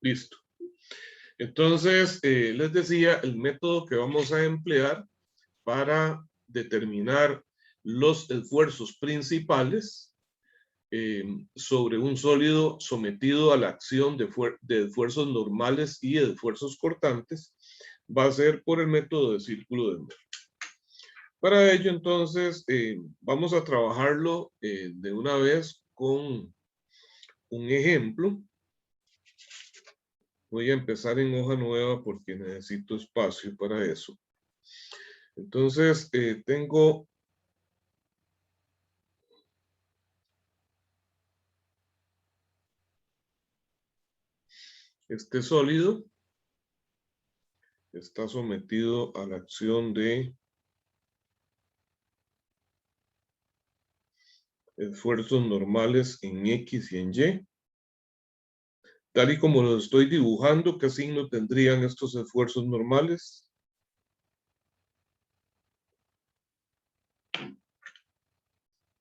Listo. Entonces, les decía, el método que vamos a emplear para determinar los esfuerzos principales sobre un sólido sometido a la acción de esfuerzos normales y de esfuerzos cortantes va a ser por el método de círculo de Moore. Para ello, entonces, vamos a trabajarlo de una vez con un ejemplo. Voy a empezar en hoja nueva porque necesito espacio para eso. Entonces, tengo este sólido. Está sometido a la acción de esfuerzos normales en X y en Y. Tal y como lo estoy dibujando, ¿qué signo tendrían estos esfuerzos normales?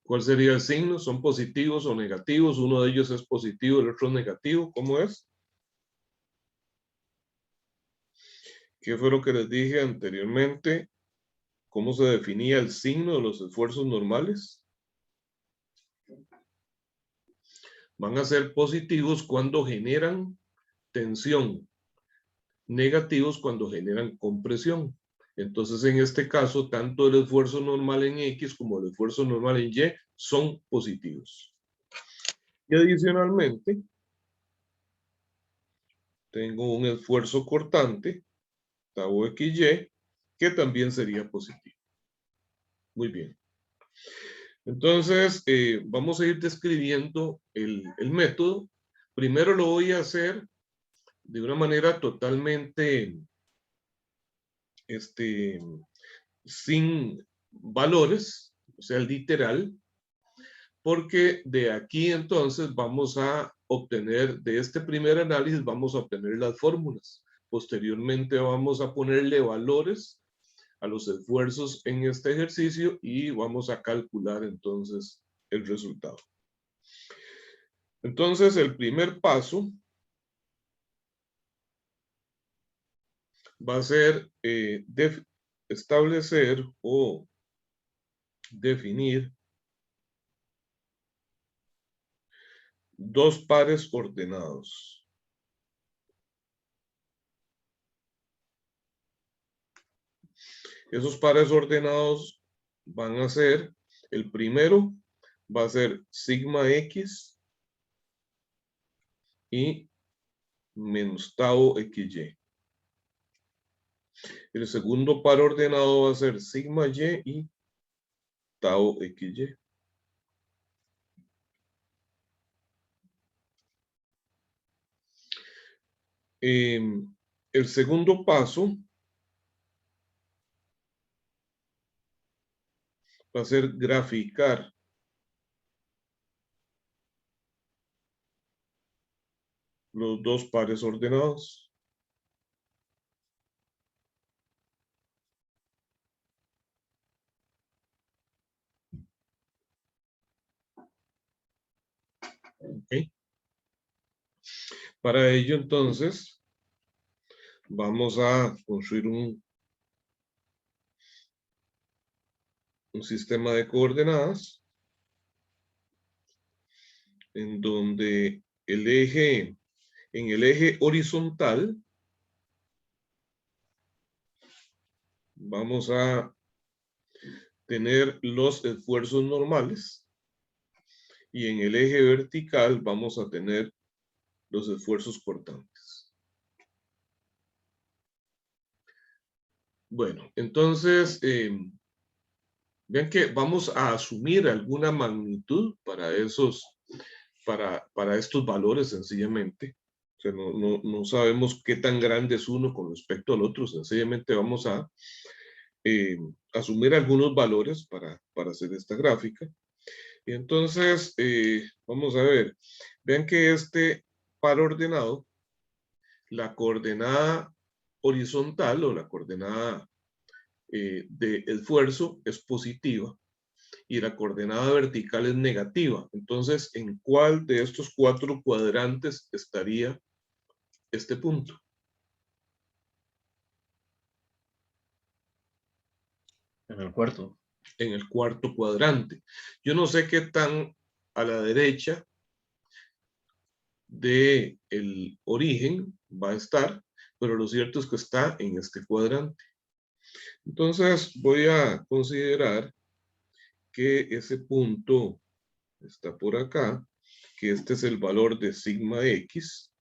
¿Cuál sería el signo? ¿Son positivos o negativos? Uno de ellos es positivo, el otro es negativo. ¿Cómo es? ¿Qué fue lo que les dije anteriormente? ¿Cómo se definía el signo de los esfuerzos normales? Van a ser positivos cuando generan tensión, negativos cuando generan compresión. Entonces, en este caso, tanto el esfuerzo normal en X como el esfuerzo normal en Y son positivos. Y adicionalmente, tengo un esfuerzo cortante, tau XY, que también sería positivo. Muy bien. Entonces, vamos a ir describiendo el método. Primero lo voy a hacer de una manera totalmente sin valores, o sea, literal, porque de aquí entonces vamos a obtener, de este primer análisis vamos a obtener las fórmulas. Posteriormente vamos a ponerle valores a los esfuerzos en este ejercicio y vamos a calcular entonces el resultado. Entonces, el primer paso va a ser establecer o definir dos pares ordenados. Esos pares ordenados van a ser, el primero va a ser sigma X y menos tau XY. El segundo par ordenado va a ser sigma Y y tau XY. El segundo paso va a ser graficar los dos pares ordenados. ¿Okay? Para ello, entonces, vamos a construir un sistema de coordenadas en donde en el eje horizontal vamos a tener los esfuerzos normales y en el eje vertical vamos a tener los esfuerzos cortantes. Bueno, entonces, vean que vamos a asumir alguna magnitud para estos valores sencillamente. O sea, no sabemos qué tan grande es uno con respecto al otro. Sencillamente vamos a asumir algunos valores para hacer esta gráfica. Y entonces, vamos a ver. Vean que este par ordenado, la coordenada horizontal o la coordenada de esfuerzo es positiva y la coordenada vertical es negativa. Entonces, ¿en cuál de estos cuatro cuadrantes estaría este punto. En el cuarto. En el cuarto cuadrante. Yo no sé qué tan a la derecha del origen va a estar, pero lo cierto es que está en este cuadrante. Entonces voy a considerar que ese punto está por acá, que este es el valor de sigma x,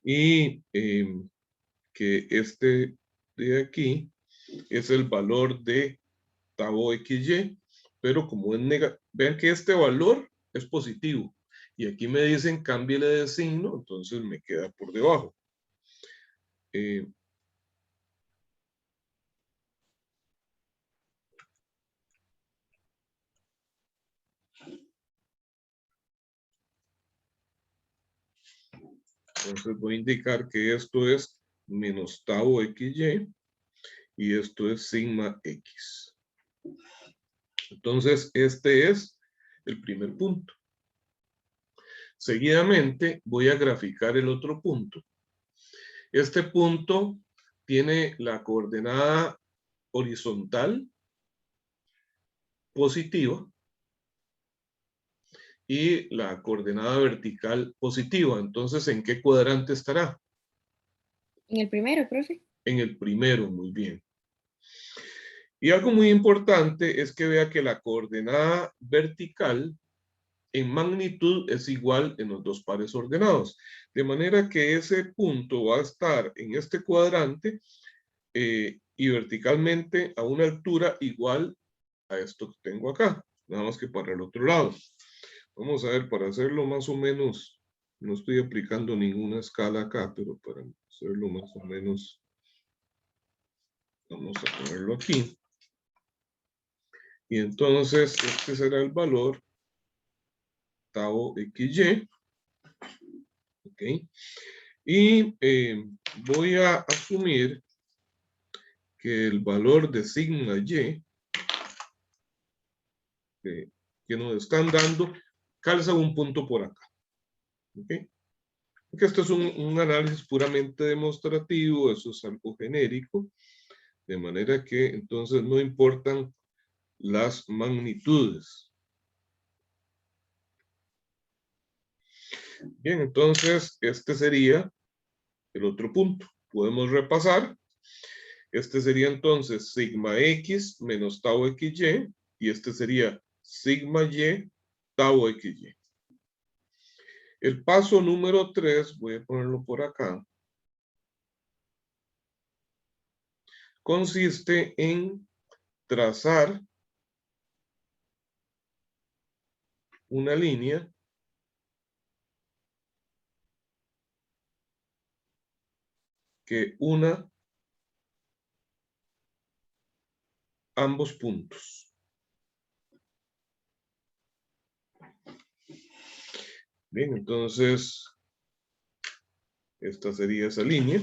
y que este de aquí es el valor de tau xy, pero como es negativo, vean que este valor es positivo, y aquí me dicen cámbiale de signo, entonces me queda por debajo. Entonces voy a indicar que esto es menos tau xy y esto es sigma x. Entonces este es el primer punto. Seguidamente voy a graficar el otro punto. Este punto tiene la coordenada horizontal positiva y la coordenada vertical positiva. Entonces, ¿en qué cuadrante estará? En el primero, profe. En el primero, muy bien. Y algo muy importante es que vea que la coordenada vertical en magnitud es igual en los dos pares ordenados. De manera que ese punto va a estar en este cuadrante y verticalmente a una altura igual a esto que tengo acá, nada más que para el otro lado. Vamos a ver, para hacerlo más o menos, no estoy aplicando ninguna escala acá, pero para hacerlo más o menos, vamos a ponerlo aquí. Y entonces este será el valor tau xy. ¿Ok? Y voy a asumir que el valor de sigma y que nos están dando calza un punto por acá. ¿Ok? Porque esto es un análisis puramente demostrativo, eso es algo genérico, de manera que entonces no importan las magnitudes. Bien, entonces este sería el otro punto. Podemos repasar. Este sería entonces sigma x menos tau xy, y este sería sigma y tau xy. El paso número 3, voy a ponerlo por acá, consiste en trazar una línea que una ambos puntos. Bien, entonces esta sería esa línea.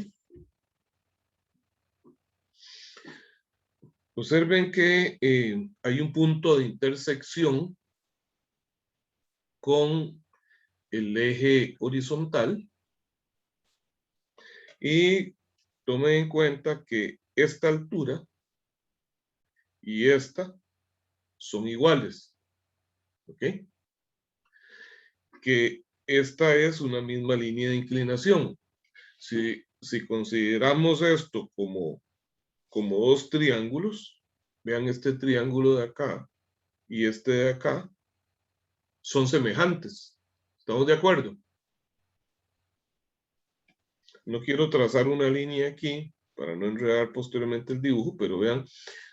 Observen que hay un punto de intersección con el eje horizontal y tomen en cuenta que esta altura y esta son iguales, ¿ok? Que esta es una misma línea de inclinación. Si consideramos esto como dos triángulos, vean este triángulo de acá y este de acá, son semejantes. ¿Estamos de acuerdo? No quiero trazar una línea aquí para no enredar posteriormente el dibujo, pero vean,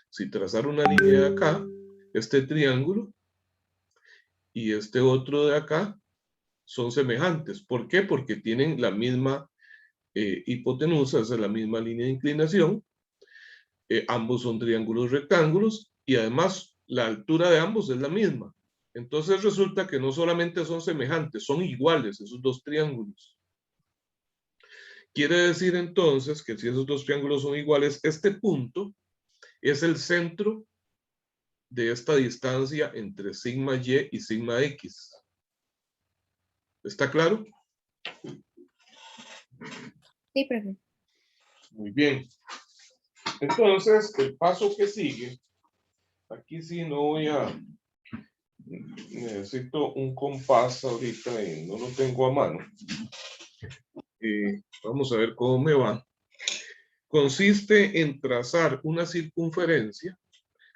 si trazar una línea de acá, este triángulo y este otro de acá son semejantes. ¿Por qué? Porque tienen la misma hipotenusa, es la misma línea de inclinación. Ambos son triángulos rectángulos y además la altura de ambos es la misma. Entonces resulta que no solamente son semejantes, son iguales esos dos triángulos. Quiere decir entonces que si esos dos triángulos son iguales, este punto es el centro de esta distancia entre sigma y sigma x. ¿Está claro? Sí, profe. Muy bien. Entonces, el paso que sigue, aquí sí no voy a, necesito un compás ahorita y no lo tengo a mano. Vamos a ver cómo me va. Consiste en trazar una circunferencia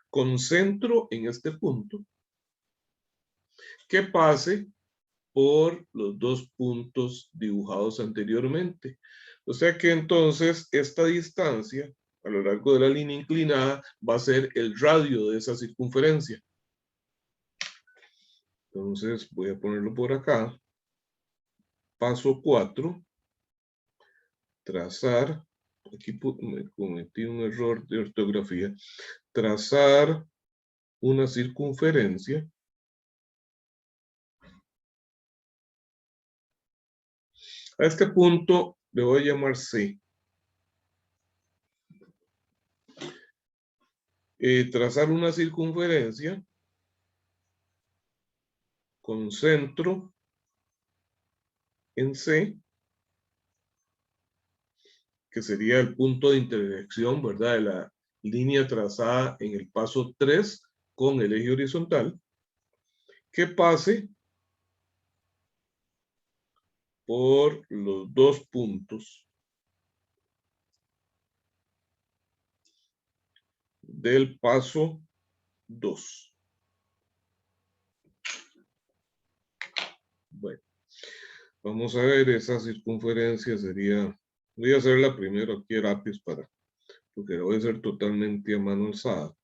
con centro en este punto que pase por los dos puntos dibujados anteriormente. O sea que entonces esta distancia a lo largo de la línea inclinada va a ser el radio de esa circunferencia. Entonces voy a ponerlo por acá. Paso 4. Trazar. Aquí me cometí un error de ortografía. Trazar una circunferencia a este punto le voy a llamar C. Trazar una circunferencia con centro en C, que sería el punto de intersección, ¿verdad? De la línea trazada en el paso 3 con el eje horizontal, que pase por los dos puntos del paso 2. Bueno, vamos a ver, esa circunferencia sería, voy a hacerla primero aquí a lápiz porque la voy a hacer totalmente a mano alzada.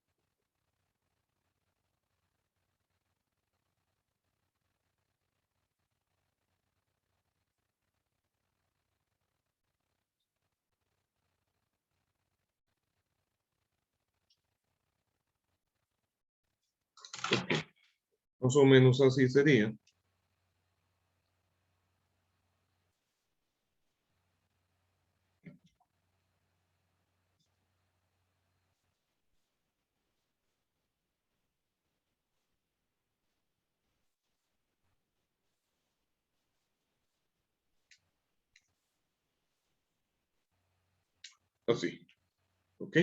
Okay. Más o menos así sería. Así. ¿Ok?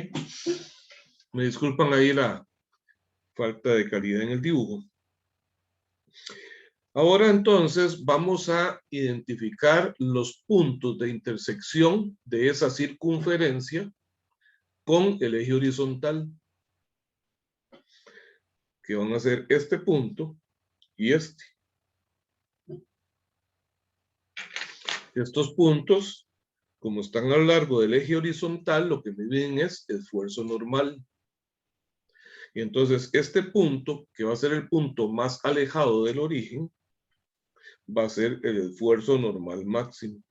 Me disculpan ahí la falta de calidad en el dibujo. Ahora entonces vamos a identificar los puntos de intersección de esa circunferencia con el eje horizontal, que van a ser este punto y este. Estos puntos, como están a lo largo del eje horizontal, lo que miden es esfuerzo normal. Y entonces este punto, que va a ser el punto más alejado del origen, va a ser el esfuerzo normal máximo.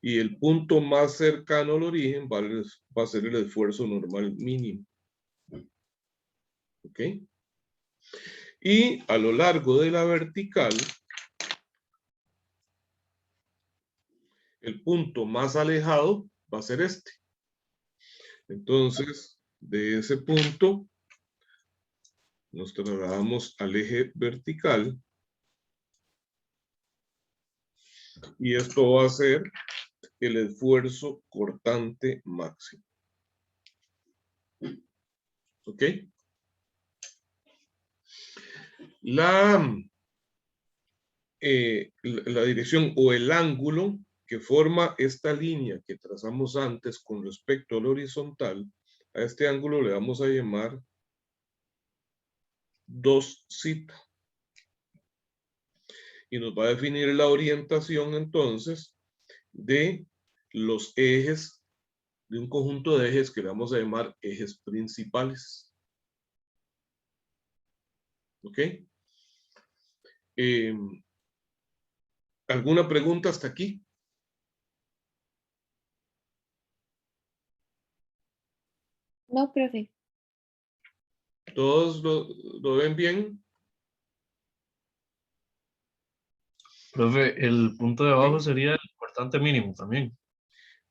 Y el punto más cercano al origen va a ser el esfuerzo normal mínimo. ¿Ok? Y a lo largo de la vertical, el punto más alejado va a ser este. Entonces, de ese punto, nos trasladamos al eje vertical. Y esto va a ser el esfuerzo cortante máximo. ¿Ok? La dirección o el ángulo que forma esta línea que trazamos antes con respecto al horizontal, a este ángulo le vamos a llamar 2θ. Y nos va a definir la orientación entonces de los ejes, de un conjunto de ejes que le vamos a llamar ejes principales. ¿Ok? ¿Alguna pregunta hasta aquí? No, profe. ¿Todos lo ven bien? Profe, el punto de abajo sería el cortante mínimo también.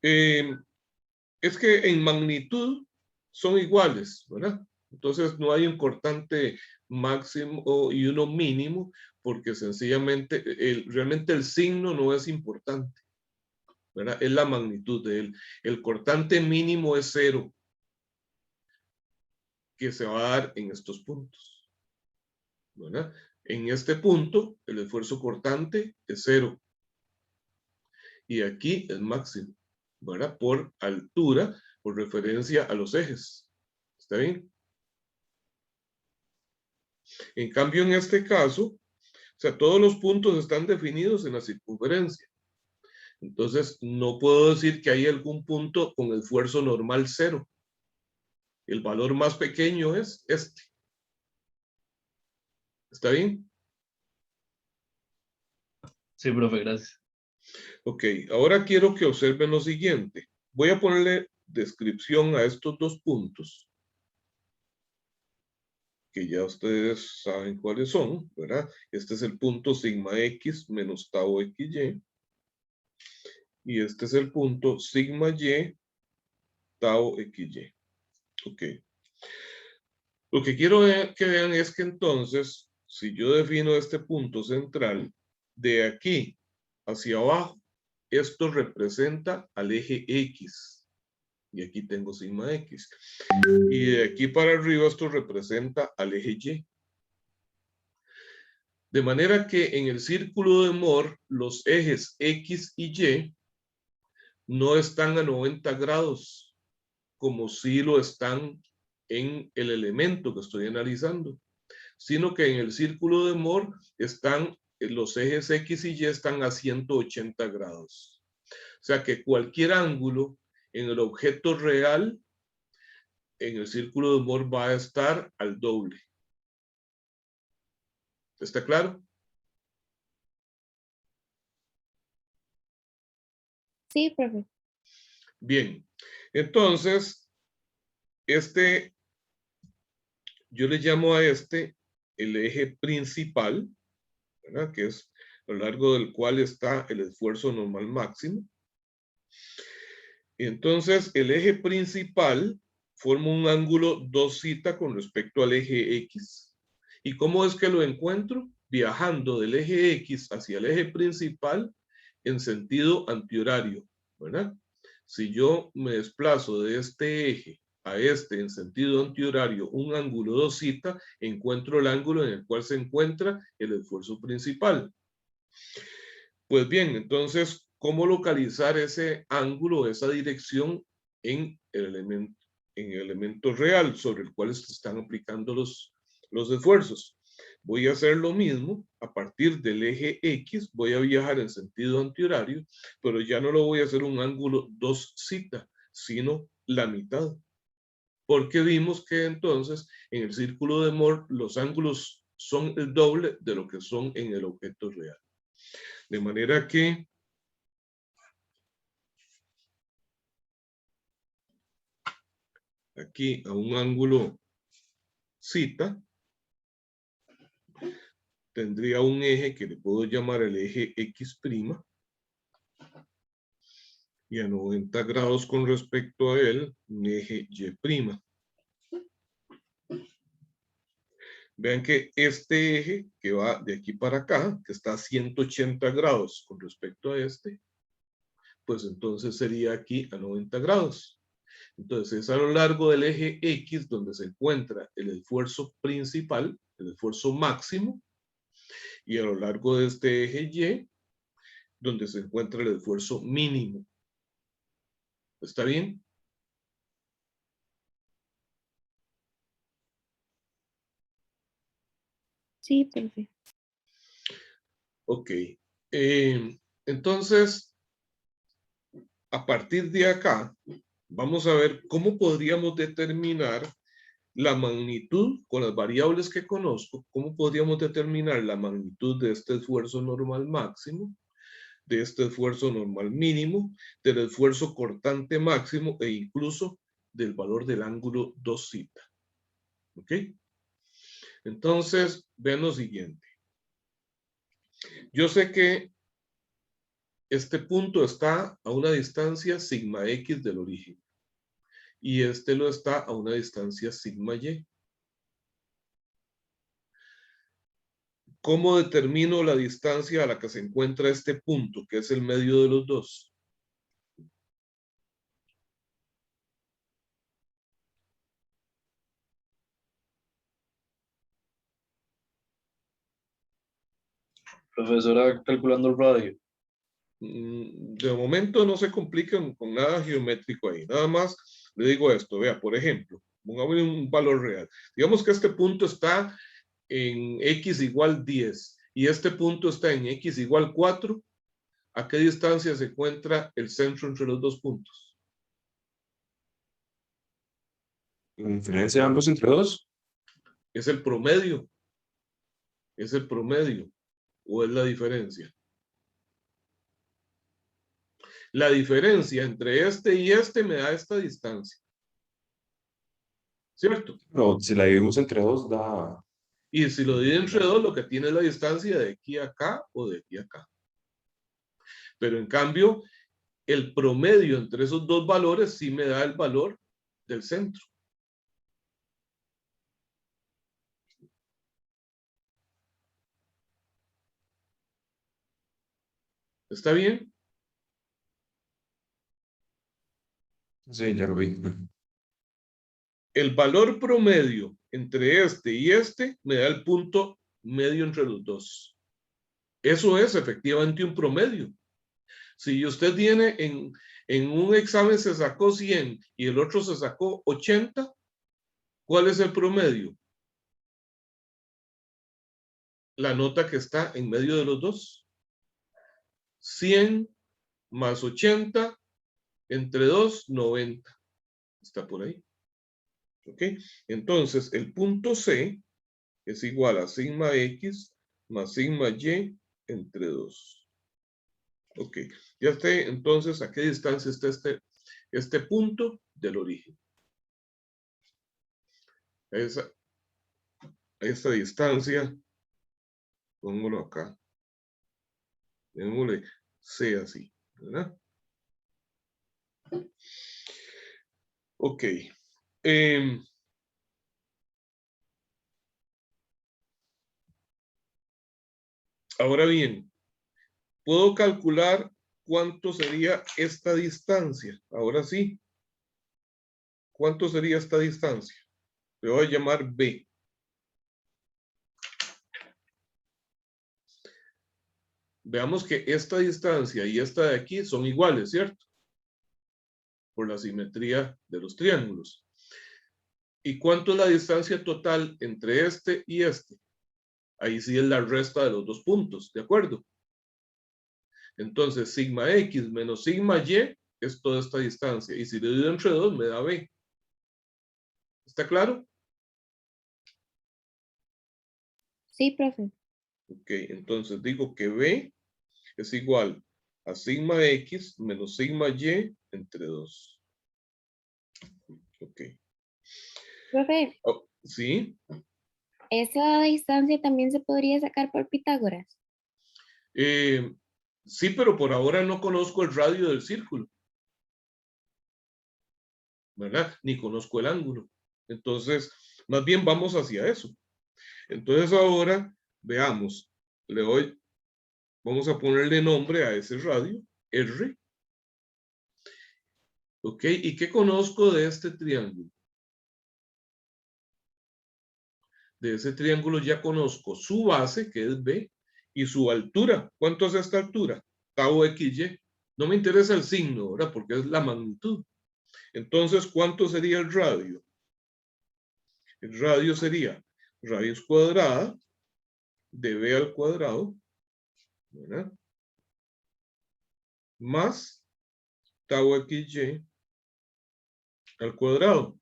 Es que en magnitud son iguales, ¿verdad? Entonces no hay un cortante máximo y uno mínimo, porque sencillamente realmente el signo no es importante, ¿verdad? Es la magnitud de él. El cortante mínimo es 0, que se va a dar en estos puntos, ¿verdad? En este punto, el esfuerzo cortante es 0. Y aquí es máximo, ¿verdad? Por altura, por referencia a los ejes. ¿Está bien? En cambio, en este caso, o sea, todos los puntos están definidos en la circunferencia. Entonces, no puedo decir que hay algún punto con esfuerzo normal 0. El valor más pequeño es este. ¿Está bien? Sí, profe, gracias. Ok, ahora quiero que observen lo siguiente. Voy a ponerle descripción a estos dos puntos, que ya ustedes saben cuáles son, ¿verdad? Este es el punto sigma x menos tau xy. Y este es el punto sigma y tau xy. Ok. Lo que quiero que vean es que entonces, si yo defino este punto central, de aquí hacia abajo, esto representa al eje X. Y aquí tengo sigma X. Y de aquí para arriba esto representa al eje Y. De manera que en el círculo de Moore, los ejes X y Y no están a 90 grados, como si lo están en el elemento que estoy analizando, sino que en el círculo de Moore están los ejes X y Y están a 180 grados. O sea que cualquier ángulo en el objeto real, en el círculo de Moore va a estar al doble. ¿Está claro? Sí, profe. Bien. Entonces, yo le llamo a este el eje principal, ¿verdad? Que es a lo largo del cual está el esfuerzo normal máximo. Entonces, el eje principal forma un ángulo 2θ con respecto al eje X. ¿Y cómo es que lo encuentro? Viajando del eje X hacia el eje principal en sentido antihorario, ¿verdad? Si yo me desplazo de este eje a este en sentido antihorario, un ángulo 2θ, encuentro el ángulo en el cual se encuentra el esfuerzo principal. Pues bien, entonces, ¿cómo localizar ese ángulo, esa dirección en el elemento real sobre el cual se están aplicando los esfuerzos? Voy a hacer lo mismo a partir del eje X, voy a viajar en sentido antihorario, pero ya no lo voy a hacer un ángulo 2θ, sino la mitad. Porque vimos que entonces en el círculo de Moore los ángulos son el doble de lo que son en el objeto real. De manera que aquí a un ángulo θ tendría un eje que le puedo llamar el eje X', y a 90 grados con respecto a él, un eje Y'. Vean que este eje que va de aquí para acá, que está a 180 grados con respecto a este, pues entonces sería aquí a 90 grados. Entonces es a lo largo del eje X donde se encuentra el esfuerzo principal, el esfuerzo máximo, y a lo largo de este eje Y, donde se encuentra el esfuerzo mínimo. ¿Está bien? Sí, profe. Ok. Entonces, a partir de acá, vamos a ver cómo podríamos determinar la magnitud con las variables que conozco, cómo podríamos determinar la magnitud de este esfuerzo normal máximo, de este esfuerzo normal mínimo, del esfuerzo cortante máximo e incluso del valor del ángulo 2θ. ¿Ok? Entonces, vean lo siguiente. Yo sé que este punto está a una distancia sigma x del origen y este lo está a una distancia sigma y. ¿cómo determino la distancia a la que se encuentra este punto, que es el medio de los dos? Profesora, calculando el radio. De momento no se complican con nada geométrico ahí. Nada más le digo esto. Vea, por ejemplo, pongamos un valor real. Digamos que este punto está en x igual 10 y este punto está en x igual 4. ¿A qué distancia se encuentra el centro entre los dos puntos? La diferencia de ambos entre dos. ¿Es el promedio? ¿Es el promedio? ¿O es la diferencia? La diferencia entre este y este me da esta distancia. ¿Cierto? Pero si la dividimos entre dos, da. Y si lo divide entre dos, lo que tiene es la distancia de aquí a acá o de aquí a acá. Pero en cambio, el promedio entre esos dos valores sí me da el valor del centro. ¿Está bien? Sí, ya lo vi. El valor promedio entre este y este me da el punto medio entre los dos. Eso es efectivamente un promedio. Si usted tiene en un examen se sacó 100 y el otro se sacó 80, ¿cuál es el promedio? La nota que está en medio de los dos. 100 más 80 entre 2, 90. Está por ahí. ¿Ok? Entonces, el punto C es igual a sigma X más sigma Y entre 2. Ok. Ya sé entonces a qué distancia está este punto del origen. A esta distancia, pongámoslo acá. Démosle C así, ¿verdad? Ok. Ahora bien, puedo calcular cuánto sería esta distancia. Ahora sí. ¿Cuánto sería esta distancia? Le voy a llamar B. Veamos que esta distancia y esta de aquí son iguales, ¿cierto? Por la simetría de los triángulos. ¿Y cuánto es la distancia total entre este y este? Ahí sí es la resta de los dos puntos, ¿de acuerdo? Entonces, sigma X menos sigma Y es toda esta distancia. Y si le divido entre 2, me da B. ¿Está claro? Sí, profe. Ok, entonces digo que B es igual a sigma X menos sigma Y entre 2. Ok. Profe, Oh, ¿sí? esa distancia también se podría sacar por Pitágoras. Sí, pero por ahora no conozco el radio del círculo, ¿verdad? Ni conozco el ángulo. Entonces, más bien vamos hacia eso. Entonces ahora, veamos, vamos a ponerle nombre a ese radio, R. ¿Ok? ¿Y qué conozco de este triángulo? De ese triángulo ya conozco su base, que es B, y su altura. ¿Cuánto es esta altura? Tau XY. No me interesa el signo, ¿verdad? Porque es la magnitud. Entonces, ¿cuánto sería el radio? El radio sería raíz cuadrada de B al cuadrado, ¿verdad? Más tau XY al cuadrado.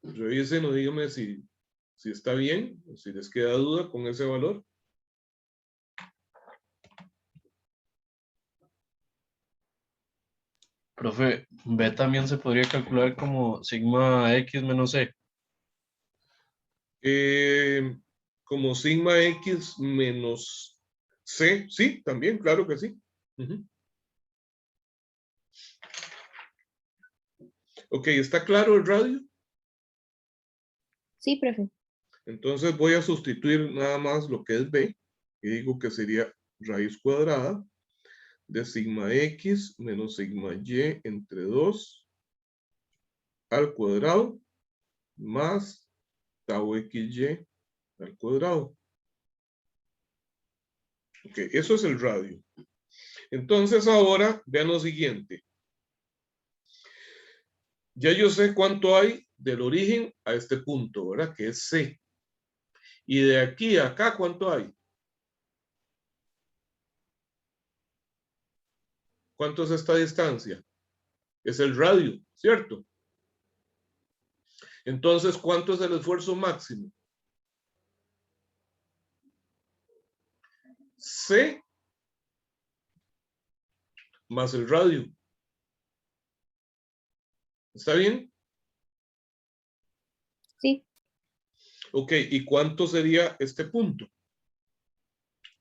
Revisen o díganme si está bien, o si les queda duda con ese valor. Profe, B también se podría calcular como sigma X menos C. Como sigma X menos C, sí, también, claro que sí. Ok, ¿está claro el radio? Sí, profe. Entonces voy a sustituir nada más lo que es b, y digo que sería raíz cuadrada de sigma x menos sigma y entre 2 al cuadrado más tau xy al cuadrado. Ok, eso es el radio. Entonces ahora vean lo siguiente. Ya yo sé cuánto hay del origen a este punto, ¿verdad? Que es C. Y de aquí a acá, ¿cuánto hay? ¿Cuánto es esta distancia? Es el radio, ¿cierto? Entonces, ¿cuánto es el esfuerzo máximo? C más el radio. ¿Está bien? Sí, Ok, ¿y cuánto sería este punto?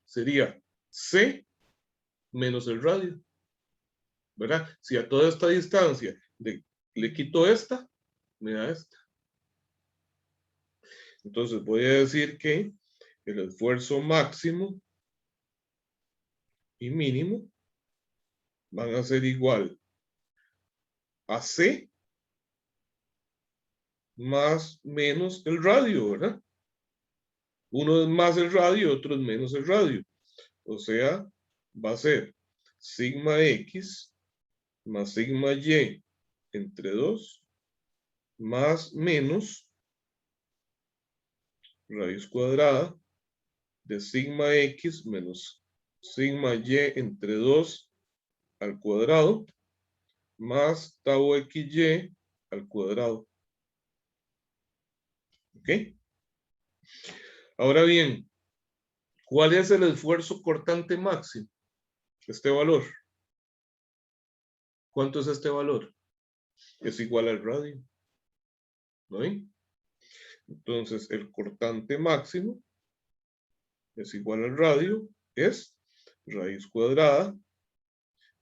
Sería C menos el radio, ¿verdad? Si a toda esta distancia le quito esta, me da esta. Entonces voy a decir que el esfuerzo máximo y mínimo van a ser igual a C más menos el radio, ¿verdad? Uno es más el radio, otro es menos el radio. O sea, va a ser sigma x más sigma y entre 2 más menos raíz cuadrada de sigma x menos sigma y entre 2 al cuadrado más tau xy al cuadrado. ¿Ok? Ahora bien, ¿cuál es el esfuerzo cortante máximo? Este valor. ¿Cuánto es este valor? Es igual al radio. ¿No ven? Entonces, el cortante máximo es igual al radio, es raíz cuadrada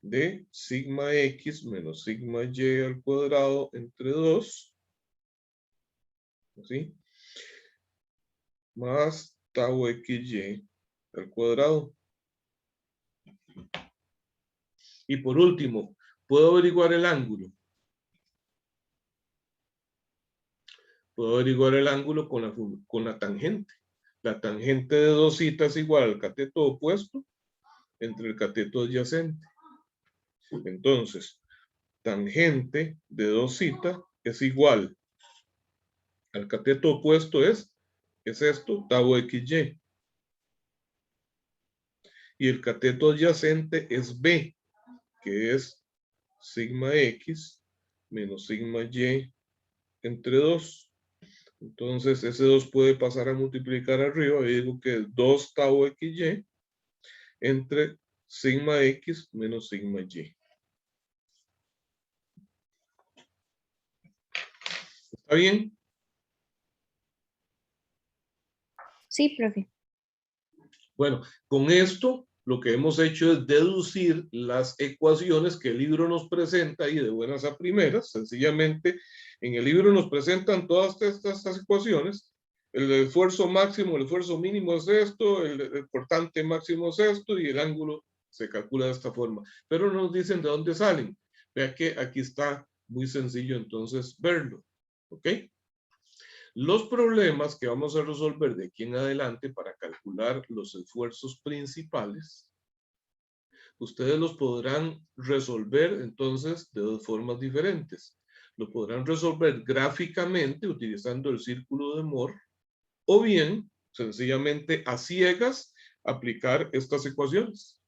de sigma x menos sigma y al cuadrado entre 2, ¿sí? Más tau xy al cuadrado. Y por último, ¿puedo averiguar el ángulo? Puedo averiguar el ángulo con la tangente. La tangente de 2 es igual al cateto opuesto entre el cateto adyacente. Entonces, tangente de 2 es igual al cateto opuesto es esto, tau xy. Y el cateto adyacente es B, que es sigma x menos sigma y entre 2. Entonces, ese 2 puede pasar a multiplicar arriba. Y digo que es 2 tau xy entre sigma x menos sigma y. ¿Está bien? sí, profe. Bueno, con esto lo que hemos hecho es deducir las ecuaciones que el libro nos presenta y de buenas a primeras. Sencillamente, en el libro nos presentan todas estas ecuaciones. El esfuerzo máximo, el esfuerzo mínimo es esto, el cortante máximo es esto y el ángulo se calcula de esta forma. Pero no nos dicen de dónde salen. Vea que aquí está muy sencillo entonces verlo. ¿Ok? Los problemas que vamos a resolver de aquí en adelante para calcular los esfuerzos principales, ustedes los podrán resolver entonces de dos formas diferentes. Lo podrán resolver gráficamente utilizando el círculo de Moore o bien sencillamente a ciegas aplicar estas ecuaciones.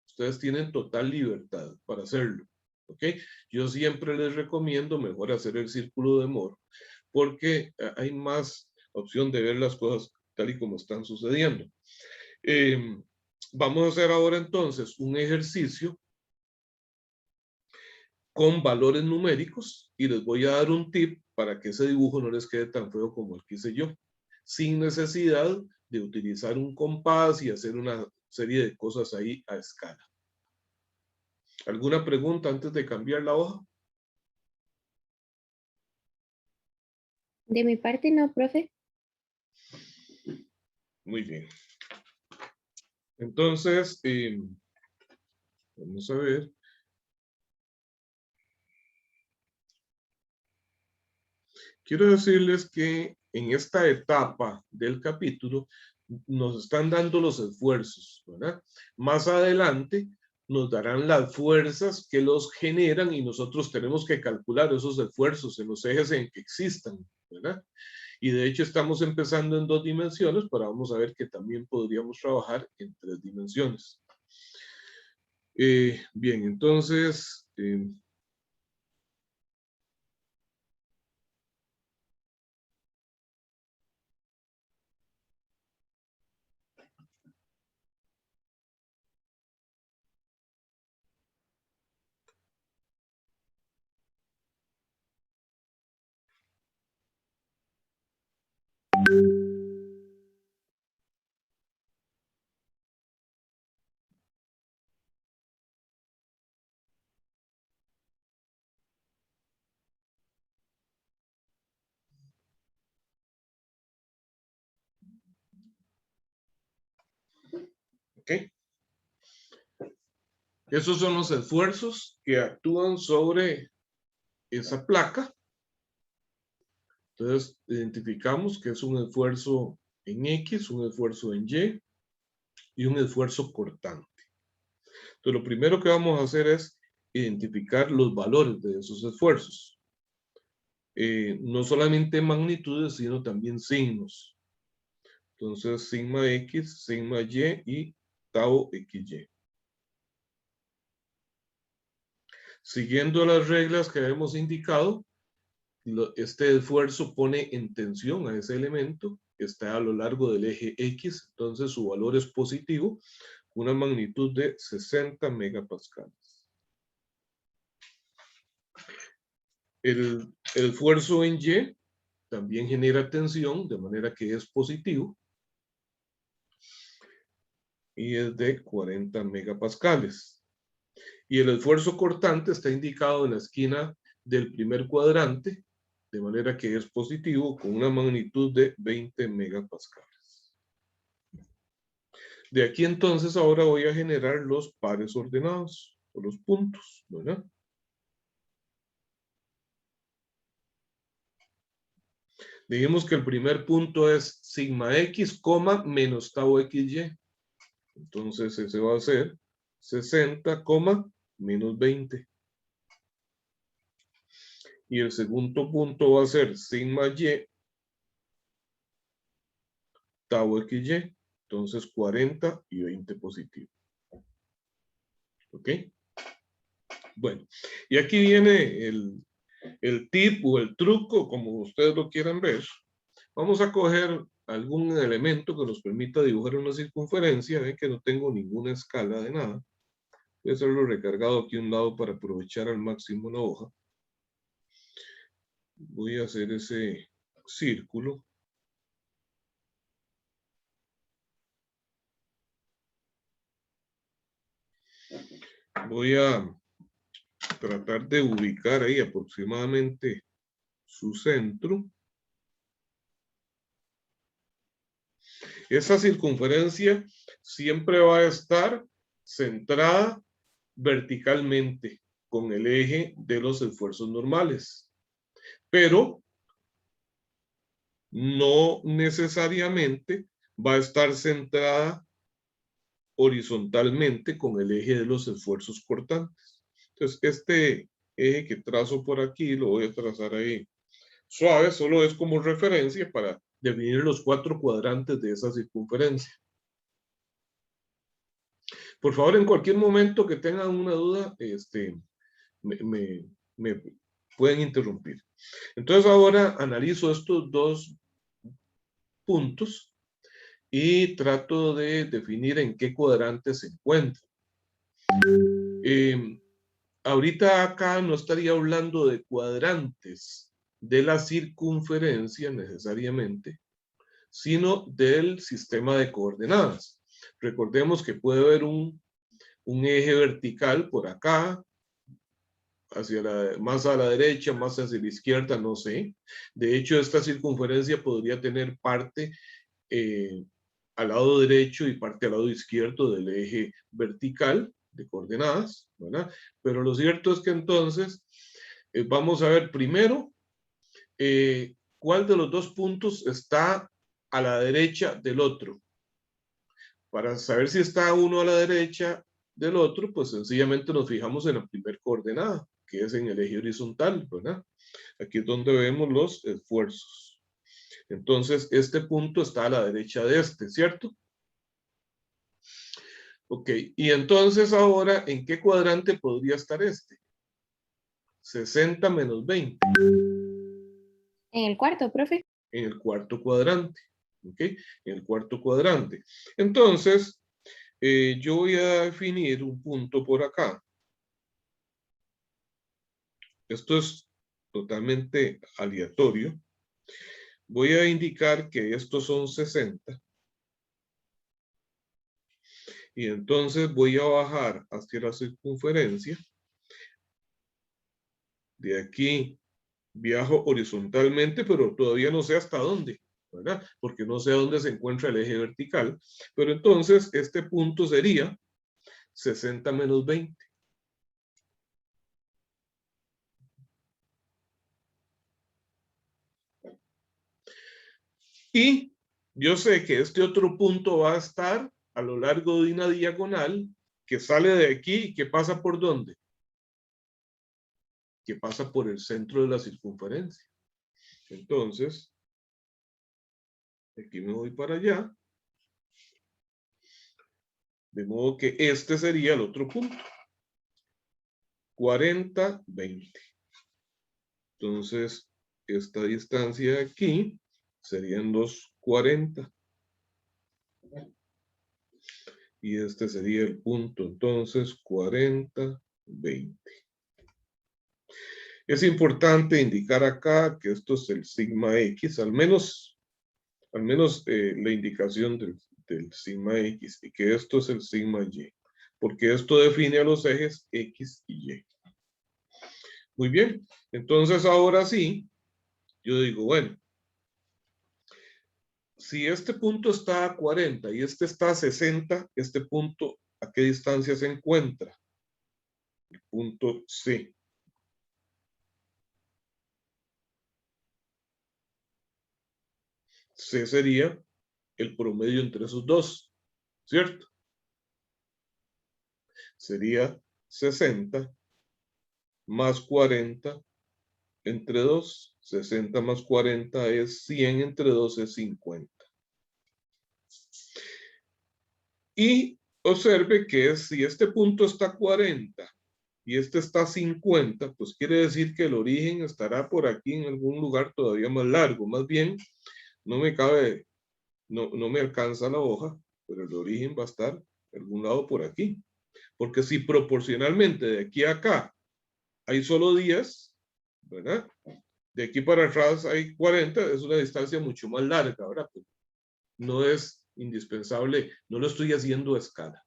Ustedes tienen total libertad para hacerlo. ¿Ok? Yo siempre les recomiendo mejor hacer el círculo de Moore porque hay más opción de ver las cosas tal y como están sucediendo. Vamos a hacer ahora entonces un ejercicio con valores numéricos y les voy a dar un tip para que ese dibujo no les quede tan feo como el que hice yo, sin necesidad de utilizar un compás y hacer una serie de cosas ahí a escala. ¿Alguna pregunta antes de cambiar la hoja? De mi parte no, profe. Muy bien. Entonces, vamos a ver. Quiero decirles que en esta etapa del capítulo nos están dando los esfuerzos, ¿verdad? Más adelante nos darán las fuerzas que los generan y nosotros tenemos que calcular esos esfuerzos en los ejes en que existan, ¿verdad? Y de hecho estamos empezando en 2 dimensiones, pero vamos a ver que también podríamos trabajar en 3 dimensiones. Bien, entonces, ¿ok? Esos son los esfuerzos que actúan sobre esa placa. Entonces, identificamos que es un esfuerzo en X, un esfuerzo en Y y un esfuerzo cortante. Entonces, lo primero que vamos a hacer es identificar los valores de esos esfuerzos. No solamente magnitudes, sino también signos. Entonces, sigma X, sigma Y y tau XY. Siguiendo las reglas que hemos indicado, este esfuerzo pone en tensión a ese elemento, está a lo largo del eje X, entonces su valor es positivo, una magnitud de 60 megapascales. El esfuerzo en Y también genera tensión, de manera que es positivo, y es de 40 megapascales. Y el esfuerzo cortante está indicado en la esquina del primer cuadrante, de manera que es positivo, con una magnitud de 20 megapascales. De aquí entonces ahora voy a generar los pares ordenados, o los puntos, ¿verdad? Dijimos que el primer punto es sigma x, menos tau xy. Entonces ese va a ser 60, menos 20. Y el segundo punto va a ser sigma y, tau xy. Entonces 40 y 20 positivo. ¿Ok? Bueno, y aquí viene el tip o el truco, como ustedes lo quieran ver. Vamos a coger algún elemento que nos permita dibujar una circunferencia. Ven que no tengo ninguna escala de nada. Voy a hacerlo recargado aquí a un lado para aprovechar al máximo la hoja. Voy a hacer ese círculo. Voy a tratar de ubicar ahí aproximadamente su centro. Esa circunferencia siempre va a estar centrada verticalmente con el eje de los esfuerzos normales, pero no necesariamente va a estar centrada horizontalmente con el eje de los esfuerzos cortantes. Entonces, este eje que trazo por aquí, lo voy a trazar ahí suave, solo es como referencia para definir los 4 cuadrantes de esa circunferencia. Por favor, en cualquier momento que tengan una duda, me pueden interrumpir. Entonces ahora analizo estos 2 puntos y trato de definir en qué cuadrante se encuentran. Ahorita acá no estaría hablando de cuadrantes de la circunferencia necesariamente, sino del sistema de coordenadas. Recordemos que puede haber un eje vertical por acá, más a la derecha, más hacia la izquierda, no sé. De hecho, esta circunferencia podría tener parte al lado derecho y parte al lado izquierdo del eje vertical de coordenadas, ¿verdad? Pero lo cierto es que entonces vamos a ver primero cuál de los dos puntos está a la derecha del otro. Para saber si está uno a la derecha del otro, pues sencillamente nos fijamos en la primera coordenada, que es en el eje horizontal, ¿verdad? Aquí es donde vemos los esfuerzos. Entonces, este punto está a la derecha de este, ¿cierto? Ok, y entonces ahora, ¿en qué cuadrante podría estar este? 60 menos 20. En el cuarto, profe. En el cuarto cuadrante. ¿Ok? En el cuarto cuadrante. Entonces, yo voy a definir un punto por acá. Esto es totalmente aleatorio. Voy a indicar que estos son 60. Y entonces voy a bajar hacia la circunferencia. De aquí viajo horizontalmente, pero todavía no sé hasta dónde, ¿verdad? Porque no sé dónde se encuentra el eje vertical. Pero entonces este punto sería 60 menos 20. Y yo sé que este otro punto va a estar a lo largo de una diagonal que sale de aquí y que pasa por ¿dónde? Que pasa por el centro de la circunferencia. Entonces, aquí me voy para allá. De modo que este sería el otro punto. 40, 20. Entonces, esta distancia de aquí serían los 40. Y este sería el punto, entonces, 40, 20. Es importante indicar acá que esto es el sigma X, al menos la indicación del sigma X, y que esto es el sigma Y, porque esto define a los ejes X y Y. Muy bien, entonces ahora sí, yo digo, bueno, si este punto está a 40 y este está a 60, este punto, ¿a qué distancia se encuentra? El punto C. C sería el promedio entre esos dos, ¿cierto? Sería 60 más 40 entre 2. 60 más 40 es 100, entre 2 es 50. Y observe que si este punto está a 40 y este está a 50, pues quiere decir que el origen estará por aquí en algún lugar todavía más largo. Más bien, no me cabe, no me alcanza la hoja, pero el origen va a estar en algún lado por aquí. Porque si proporcionalmente de aquí a acá hay solo 10, ¿verdad? De aquí para atrás hay 40, es una distancia mucho más larga, ¿verdad? Pues no es indispensable, no lo estoy haciendo a escala.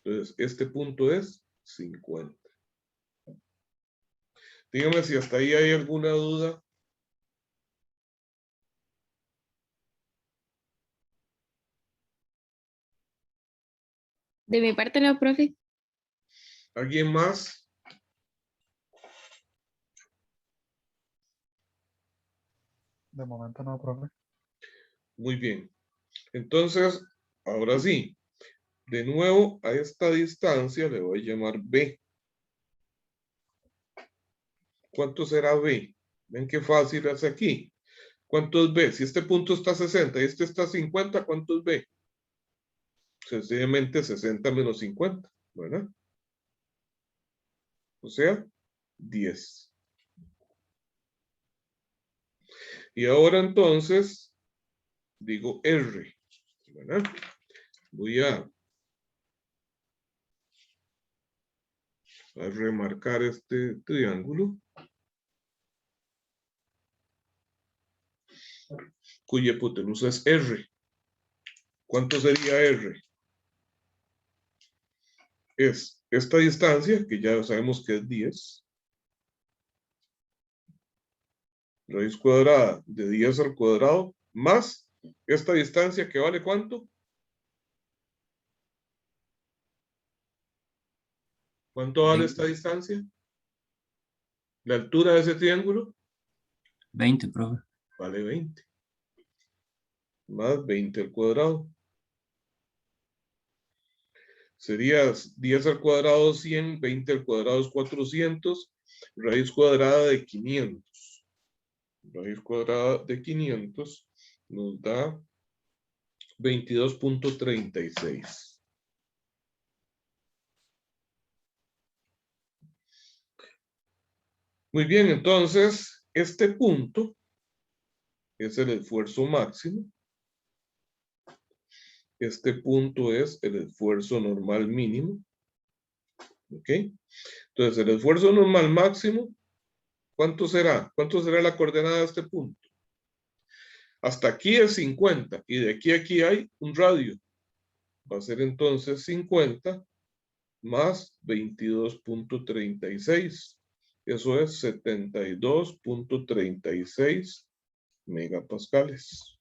Entonces, este punto es 50. Dígame si hasta ahí hay alguna duda. De mi parte, no, profe. ¿Alguien más? De momento no, profe. Muy bien. Entonces, ahora sí, de nuevo a esta distancia le voy a llamar B. ¿Cuánto será B? ¿Ven qué fácil es aquí? ¿Cuánto es B? Si este punto está a 60 y este está a 50, ¿cuánto es B? Sencillamente 60 menos 50, ¿verdad? O sea, 10. Y ahora entonces, digo R, ¿verdad? Voy a remarcar este triángulo, cuya hipotenusa es R. ¿Cuánto sería R? Es esta distancia, que ya sabemos que es 10, raíz cuadrada de 10 al cuadrado, más ¿Esta distancia que vale cuánto? ¿Cuánto vale esta distancia? ¿La altura de ese triángulo? 20, profe. Vale 20. Más 20 al cuadrado. Sería 10 al cuadrado 100, 20 al cuadrado es 400, raíz cuadrada de 500. Raíz cuadrada de 500 nos da 22.36. Muy bien, entonces, este punto es el esfuerzo máximo. Este punto es el esfuerzo normal mínimo. ¿Ok? Entonces, el esfuerzo normal máximo, ¿cuánto será? ¿Cuánto será la coordenada de este punto? Hasta aquí es 50 y de aquí a aquí hay un radio. Va a ser entonces 50 más 22.36. Eso es 72.36 megapascales.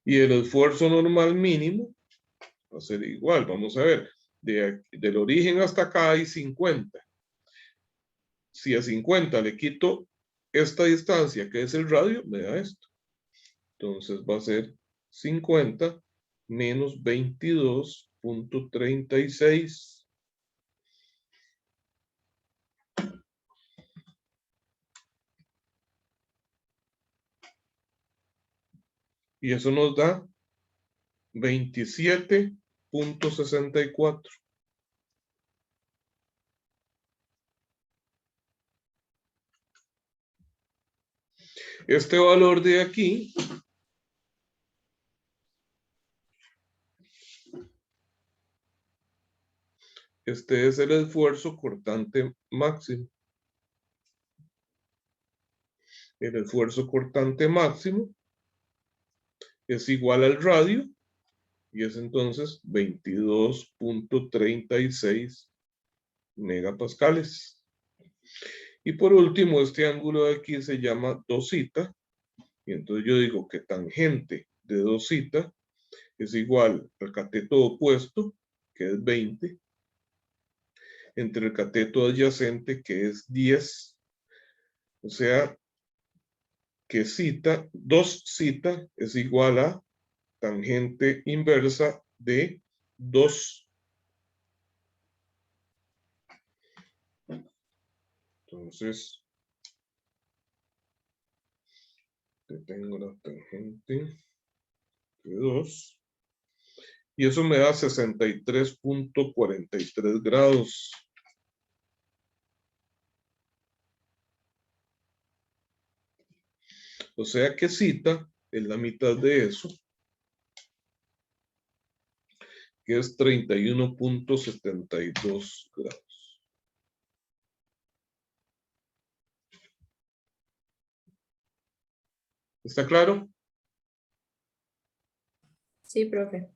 Y el esfuerzo normal mínimo va a ser igual. Vamos a ver, del origen hasta acá hay 50. Si a 50 le quito esta distancia, que es el radio, me da esto. Entonces va a ser 50 menos 22.36. Y eso nos da 27.64. Este valor de aquí este es el esfuerzo cortante máximo. El esfuerzo cortante máximo es igual al radio y es entonces 22.36 megapascales. Y por último, este ángulo de aquí se llama dosita. Y entonces yo digo que tangente de dosita es igual al cateto opuesto, que es 20, entre el cateto adyacente, que es 10. O sea, que dos cita es igual a tangente inversa de 2. Entonces, tengo la tangente de 2. Y eso me da 63.43 grados. O sea que cita es la mitad de eso, que es 31.72 grados. ¿Está claro? Sí, profe.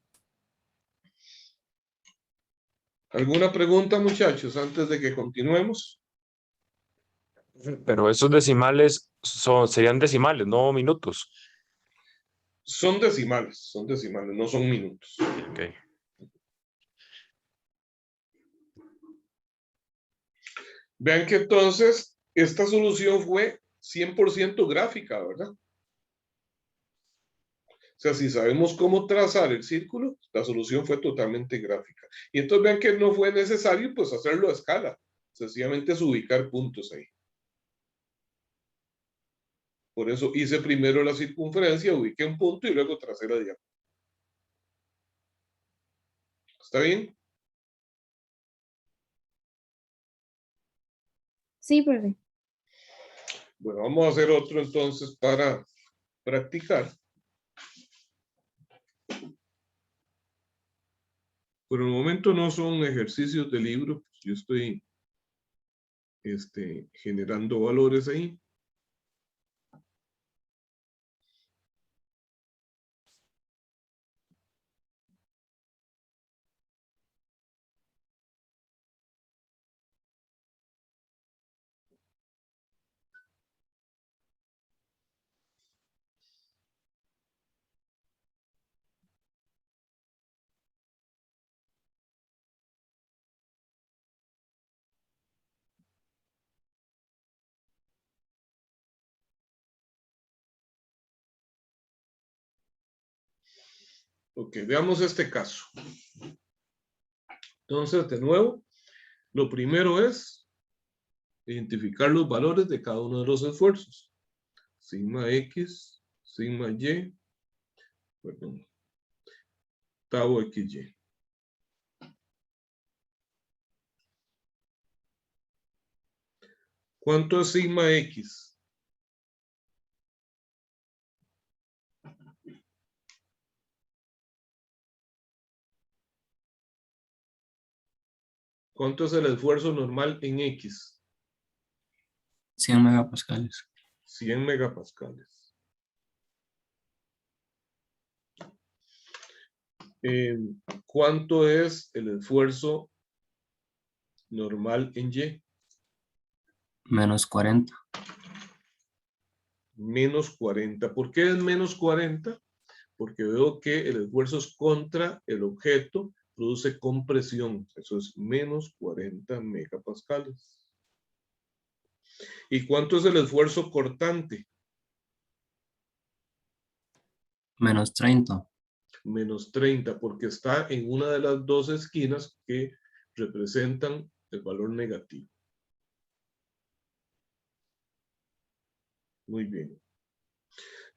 ¿Alguna pregunta, muchachos, antes de que continuemos? Pero esos decimales serían decimales, no minutos. Son decimales, no son minutos. Ok. Vean que entonces esta solución fue 100% gráfica, ¿verdad? O sea, si sabemos cómo trazar el círculo, la solución fue totalmente gráfica. Y entonces vean que no fue necesario pues hacerlo a escala. Sencillamente es ubicar puntos ahí. Por eso hice primero la circunferencia, ubiqué un punto y luego tracé la diagonal. ¿Está bien? Sí, profe. Bueno, vamos a hacer otro entonces para practicar. Por el momento no son ejercicios de libro, pues yo estoy generando valores ahí. Ok, veamos este caso. Entonces, de nuevo, lo primero es identificar los valores de cada uno de los esfuerzos. Sigma X, sigma Y, perdón, tau XY. ¿Cuánto es sigma X? ¿Cuánto es el esfuerzo normal en X? 100 megapascales. 100 megapascales. ¿Cuánto es el esfuerzo normal en Y? Menos 40. Menos 40. ¿Por qué es menos 40? Porque veo que el esfuerzo es contra el objeto, produce compresión. Eso es menos 40 megapascales. ¿Y cuánto es el esfuerzo cortante? Menos 30. Menos 30, porque está en una de las dos esquinas que representan el valor negativo. Muy bien.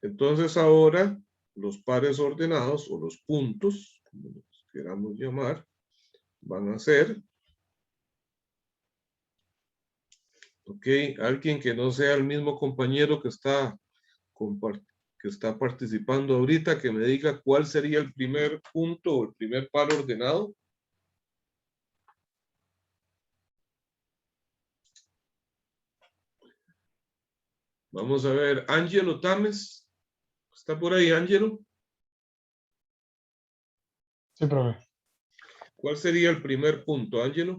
Entonces ahora los pares ordenados o los puntos, como los queramos llamar, van a ser, ok, alguien que no sea el mismo compañero que está participando ahorita, que me diga cuál sería el primer punto o el primer par ordenado. Vamos a ver, Ángelo Tames. ¿Está por ahí, Ángelo? Sí, profe. ¿Cuál sería el primer punto, Ángelo?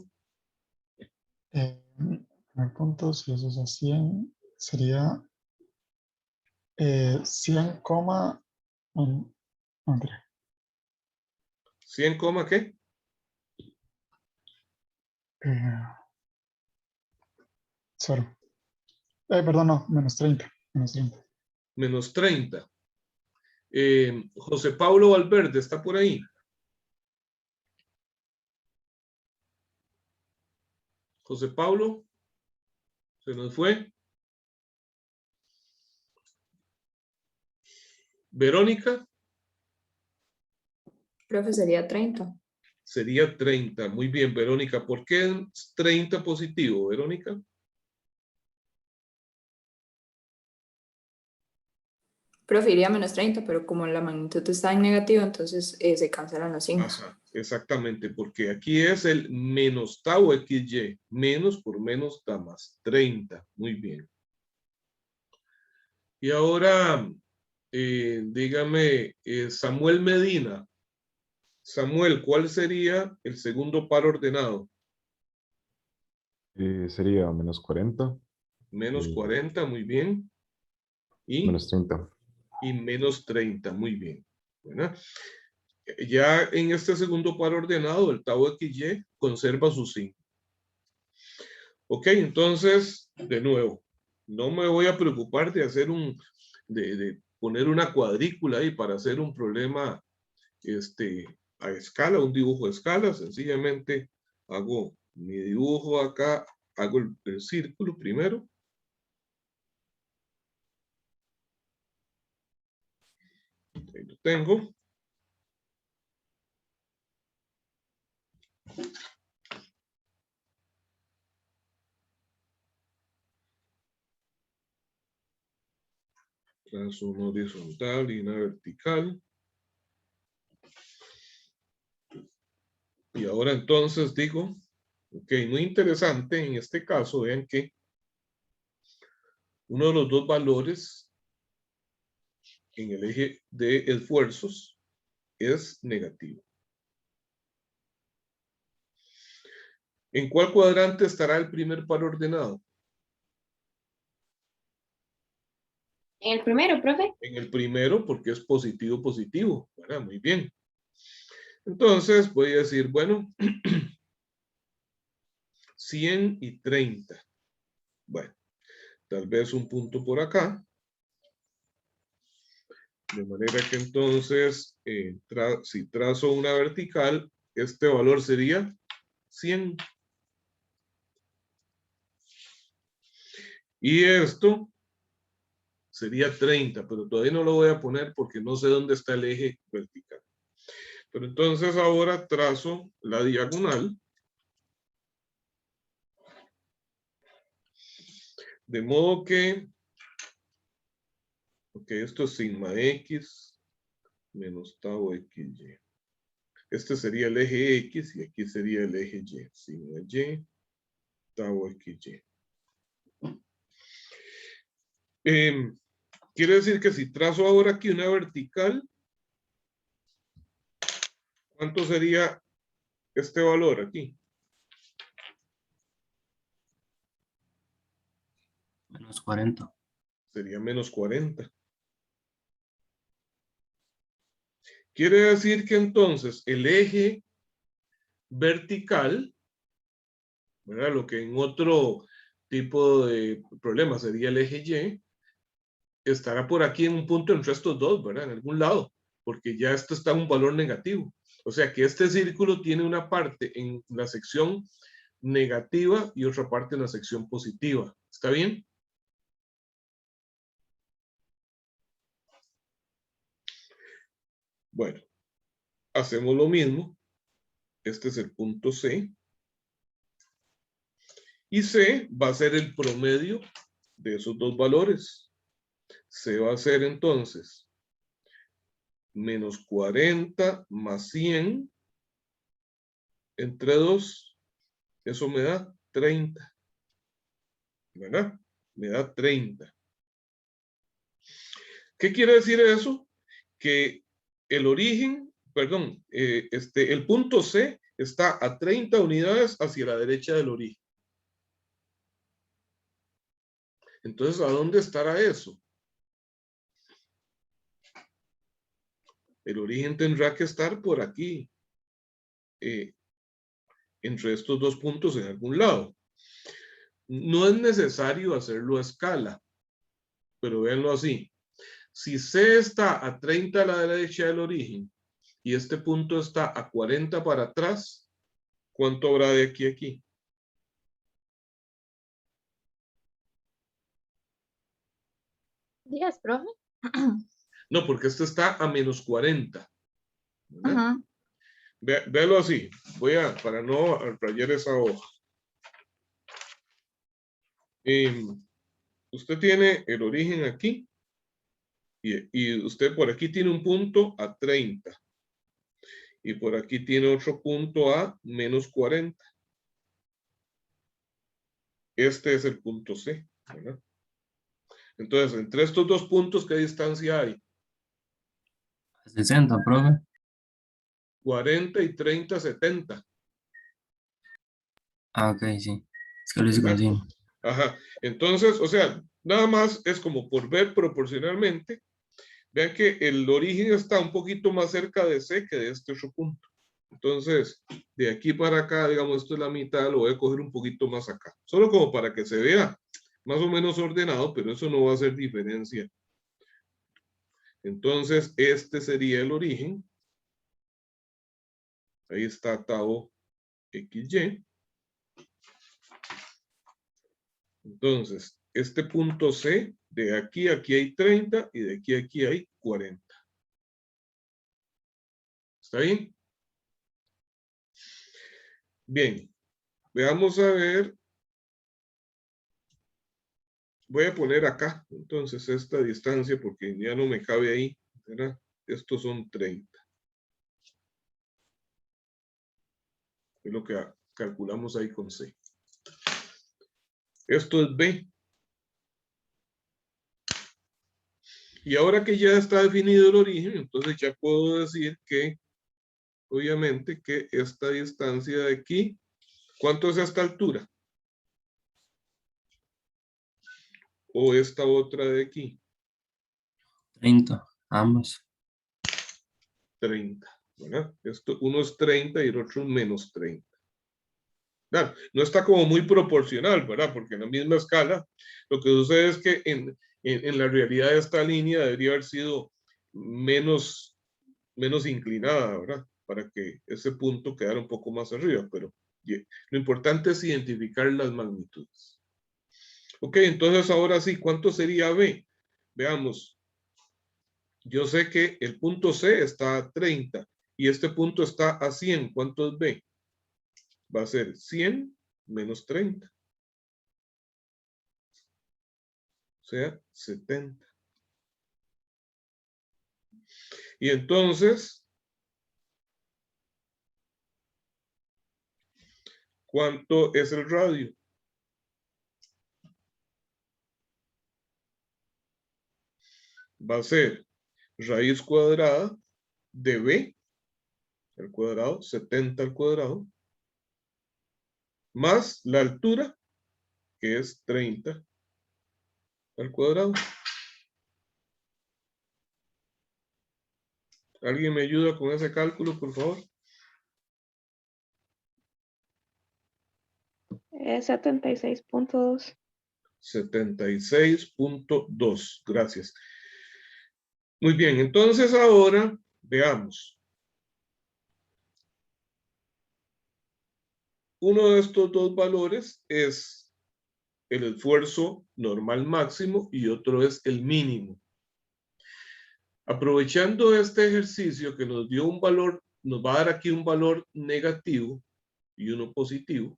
Primer punto, si eso es a 100, sería 100, hombre, 100, ¿qué? cero. Perdón, no, menos 30. Menos 30. Menos 30. José Pablo Valverde, ¿está por ahí? José Pablo, se nos fue. Verónica, Profe, sería 30. sería 30. Muy bien, Verónica. ¿Por qué es 30 positivo, Verónica? Profe, iría menos 30, pero como la magnitud está en negativo, entonces se cancelan los 5. Ajá, exactamente, porque aquí es el menos tau XY. Menos por menos da más 30. Muy bien. Y ahora, dígame, Samuel Medina. Samuel, ¿cuál sería el segundo par ordenado? Sería menos 40, Menos 40, muy bien. Y menos 30. y menos 30, muy bien. ¿Verdad? Ya en este segundo par ordenado, el tau XY conserva su signo. Ok, entonces, de nuevo, no me voy a preocupar de hacer de poner una cuadrícula ahí para hacer un problema a escala, un dibujo a escala. Sencillamente hago mi dibujo acá, hago el círculo primero. Ahí lo tengo. Trazo una horizontal y una vertical. Y ahora entonces digo, ok, muy interesante en este caso, vean que uno de los dos valores en el eje de esfuerzos es negativo. ¿En cuál cuadrante estará el primer par ordenado? En el primero, profe. En el primero, porque es positivo, positivo. Bueno, muy bien. Entonces voy a decir, bueno, 100 y 30. Bueno, tal vez un punto por acá. De manera que entonces, si trazo una vertical, este valor sería 100. Y esto sería 30, pero todavía no lo voy a poner porque no sé dónde está el eje vertical. Pero entonces ahora trazo la diagonal. De modo que, ok, esto es sigma x menos tau xy. Este sería el eje x y aquí sería el eje y. Sigma y, tau xy. Quiere decir que si trazo ahora aquí una vertical, ¿cuánto sería este valor aquí? Menos 40. Sería menos 40. Quiere decir que entonces el eje vertical, ¿verdad? Lo que en otro tipo de problema sería el eje Y, estará por aquí en un punto entre estos dos, ¿verdad? En algún lado, porque ya esto está en un valor negativo. O sea que este círculo tiene una parte en la sección negativa y otra parte en la sección positiva. ¿Está bien? Bueno, hacemos lo mismo. Este es el punto C. Y C va a ser el promedio de esos dos valores. C va a ser entonces menos 40 más 100 entre 2. Eso me da 30. ¿Verdad? Me da 30. ¿Qué quiere decir eso? Que el origen, perdón, el punto C está a 30 unidades hacia la derecha del origen. Entonces, ¿a dónde estará eso? El origen tendrá que estar por aquí, entre estos dos puntos en algún lado. No es necesario hacerlo a escala, pero véanlo así. Si C está a 30 a la derecha del origen y este punto está a 40 para atrás, ¿cuánto habrá de aquí a aquí? 10, profe. No, porque este está a menos 40. ¿Verdad? Ajá. Véalo así. Para no rayar esa hoja. Usted tiene el origen aquí. Y usted por aquí tiene un punto a 30. Y por aquí tiene otro punto a menos 40. Este es el punto C, ¿verdad? Entonces, entre estos dos puntos, ¿qué distancia hay? 60, profe. 40 y 30, 70. Ah, ok, sí. Es que lo hice ¿Verdad? así. Ajá. Entonces, o sea, nada más es como por ver proporcionalmente. Vean que el origen está un poquito más cerca de C que de este otro punto. Entonces, de aquí para acá, digamos, esto es la mitad, lo voy a coger un poquito más acá. Solo como para que se vea más o menos ordenado, pero eso no va a hacer diferencia. Entonces, este sería el origen. Ahí está tau xy. Entonces, este punto C, de aquí a aquí hay 30 y de aquí a aquí hay 40. ¿Está bien? Bien, veamos a ver. Voy a poner acá, entonces, esta distancia, porque ya no me cabe ahí, ¿verdad? Estos son 30. Es lo que calculamos ahí con C. Esto es B. Y ahora que ya está definido el origen, entonces ya puedo decir que, obviamente, que esta distancia de aquí, ¿cuánto es esta altura? O esta otra de aquí, 30, ambos. 30, ¿verdad? Uno es 30 y el otro es menos 30. Claro, no está como muy proporcional, ¿verdad? Porque en la misma escala, lo que sucede es que en la realidad esta línea debería haber sido menos inclinada, ¿verdad? Para que ese punto quedara un poco más arriba, pero lo importante es identificar las magnitudes. Ok, entonces ahora sí, ¿cuánto sería B? Veamos. Yo sé que el punto C está a 30 y este punto está a 100. ¿Cuánto es B? Va a ser 100 menos 30. O sea, 70. Y entonces, ¿cuánto es el radio? Va a ser raíz cuadrada de B al cuadrado, 70 al cuadrado, más la altura, que es 30 al cuadrado. ¿Alguien me ayuda con ese cálculo, por favor? 76.2. 76.2. Gracias. Muy bien, entonces ahora veamos. Uno de estos dos valores es el esfuerzo normal máximo y otro es el mínimo. Aprovechando este ejercicio que nos dio un valor, nos va a dar aquí un valor negativo y uno positivo.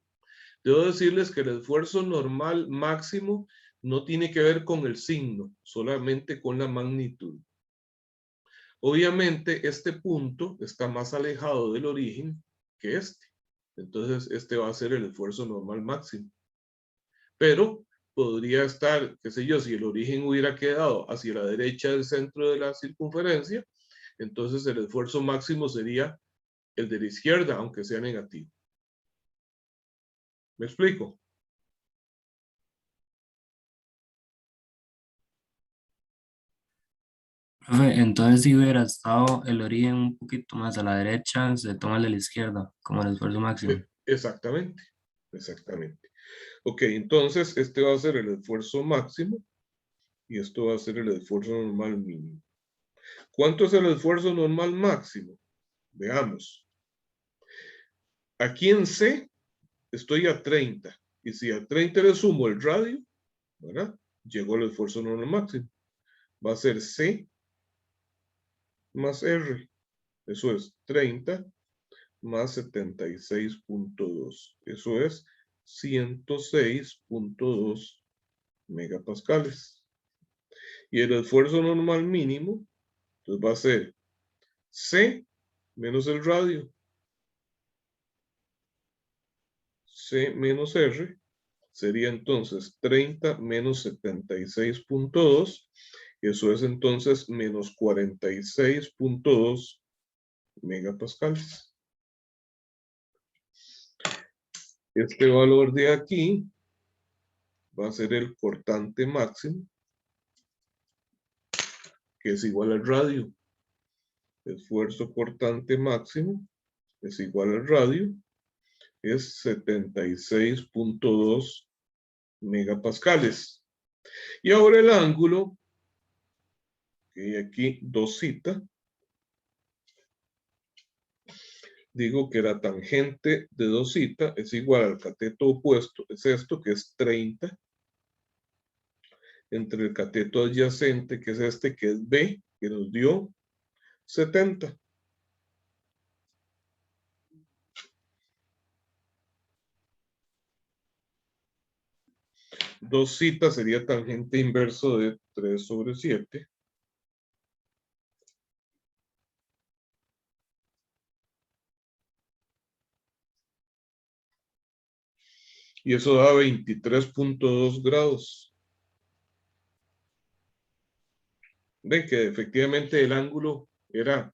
Debo decirles que el esfuerzo normal máximo no tiene que ver con el signo, solamente con la magnitud. Obviamente este punto está más alejado del origen que este. Entonces este va a ser el esfuerzo normal máximo. Pero podría estar, qué sé yo, si el origen hubiera quedado hacia la derecha del centro de la circunferencia, entonces el esfuerzo máximo sería el de la izquierda, aunque sea negativo. ¿Me explico? Profe, entonces si hubiera estado el origen un poquito más a la derecha, se toma el de la izquierda, como el esfuerzo máximo. Exactamente, exactamente. Ok, entonces este va a ser el esfuerzo máximo y esto va a ser el esfuerzo normal mínimo. ¿Cuánto es el esfuerzo normal máximo? Veamos. Aquí en C estoy a 30 y si a 30 le sumo el radio, ¿verdad? Llegó el esfuerzo normal máximo. Va a ser C más R. Eso es 30 más 76.2. Eso es 106.2 megapascales. Y el esfuerzo normal mínimo, entonces va a ser C menos el radio. C menos R sería entonces 30 menos 76.2. Eso es entonces menos 46.2 megapascales. Este valor de aquí va a ser el cortante máximo, que es igual al radio. Esfuerzo cortante máximo es igual al radio, es 76.2 megapascales. Y ahora el ángulo, que aquí 2θ, digo que la tangente de 2θ es igual al cateto opuesto, es esto que es 30, entre el cateto adyacente, que es este, que es B, que nos dio 70. Dos citas sería tangente inverso de 3/7. Y eso da 23.2 grados. Ven que efectivamente el ángulo era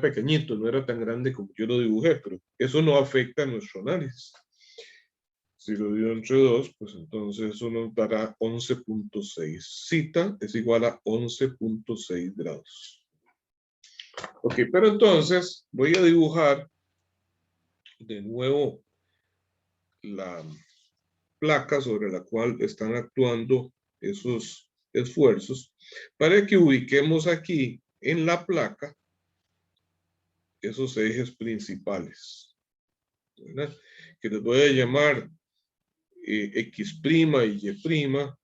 pequeñito, no era tan grande como yo lo dibujé, pero eso no afecta a nuestro análisis. Si lo divido entre 2, pues entonces eso nos dará 11.6. Cita es igual a 11.6 grados. Ok, pero entonces voy a dibujar de nuevo la placa sobre la cual están actuando esos esfuerzos para que ubiquemos aquí en la placa esos ejes principales, ¿verdad? Que les voy a llamar X' y Y'.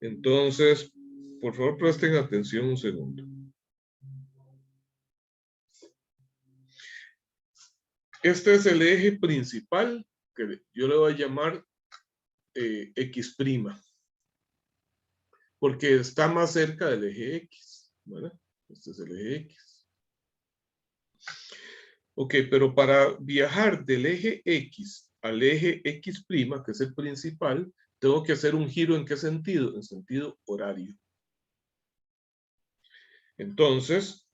Entonces, por favor, presten atención un segundo. Este es el eje principal que yo le voy a llamar X', porque está más cerca del eje X, ¿verdad? Este es el eje X. Ok, pero para viajar del eje X al eje X', que es el principal, tengo que hacer un giro. ¿En qué sentido? En sentido horario. Entonces,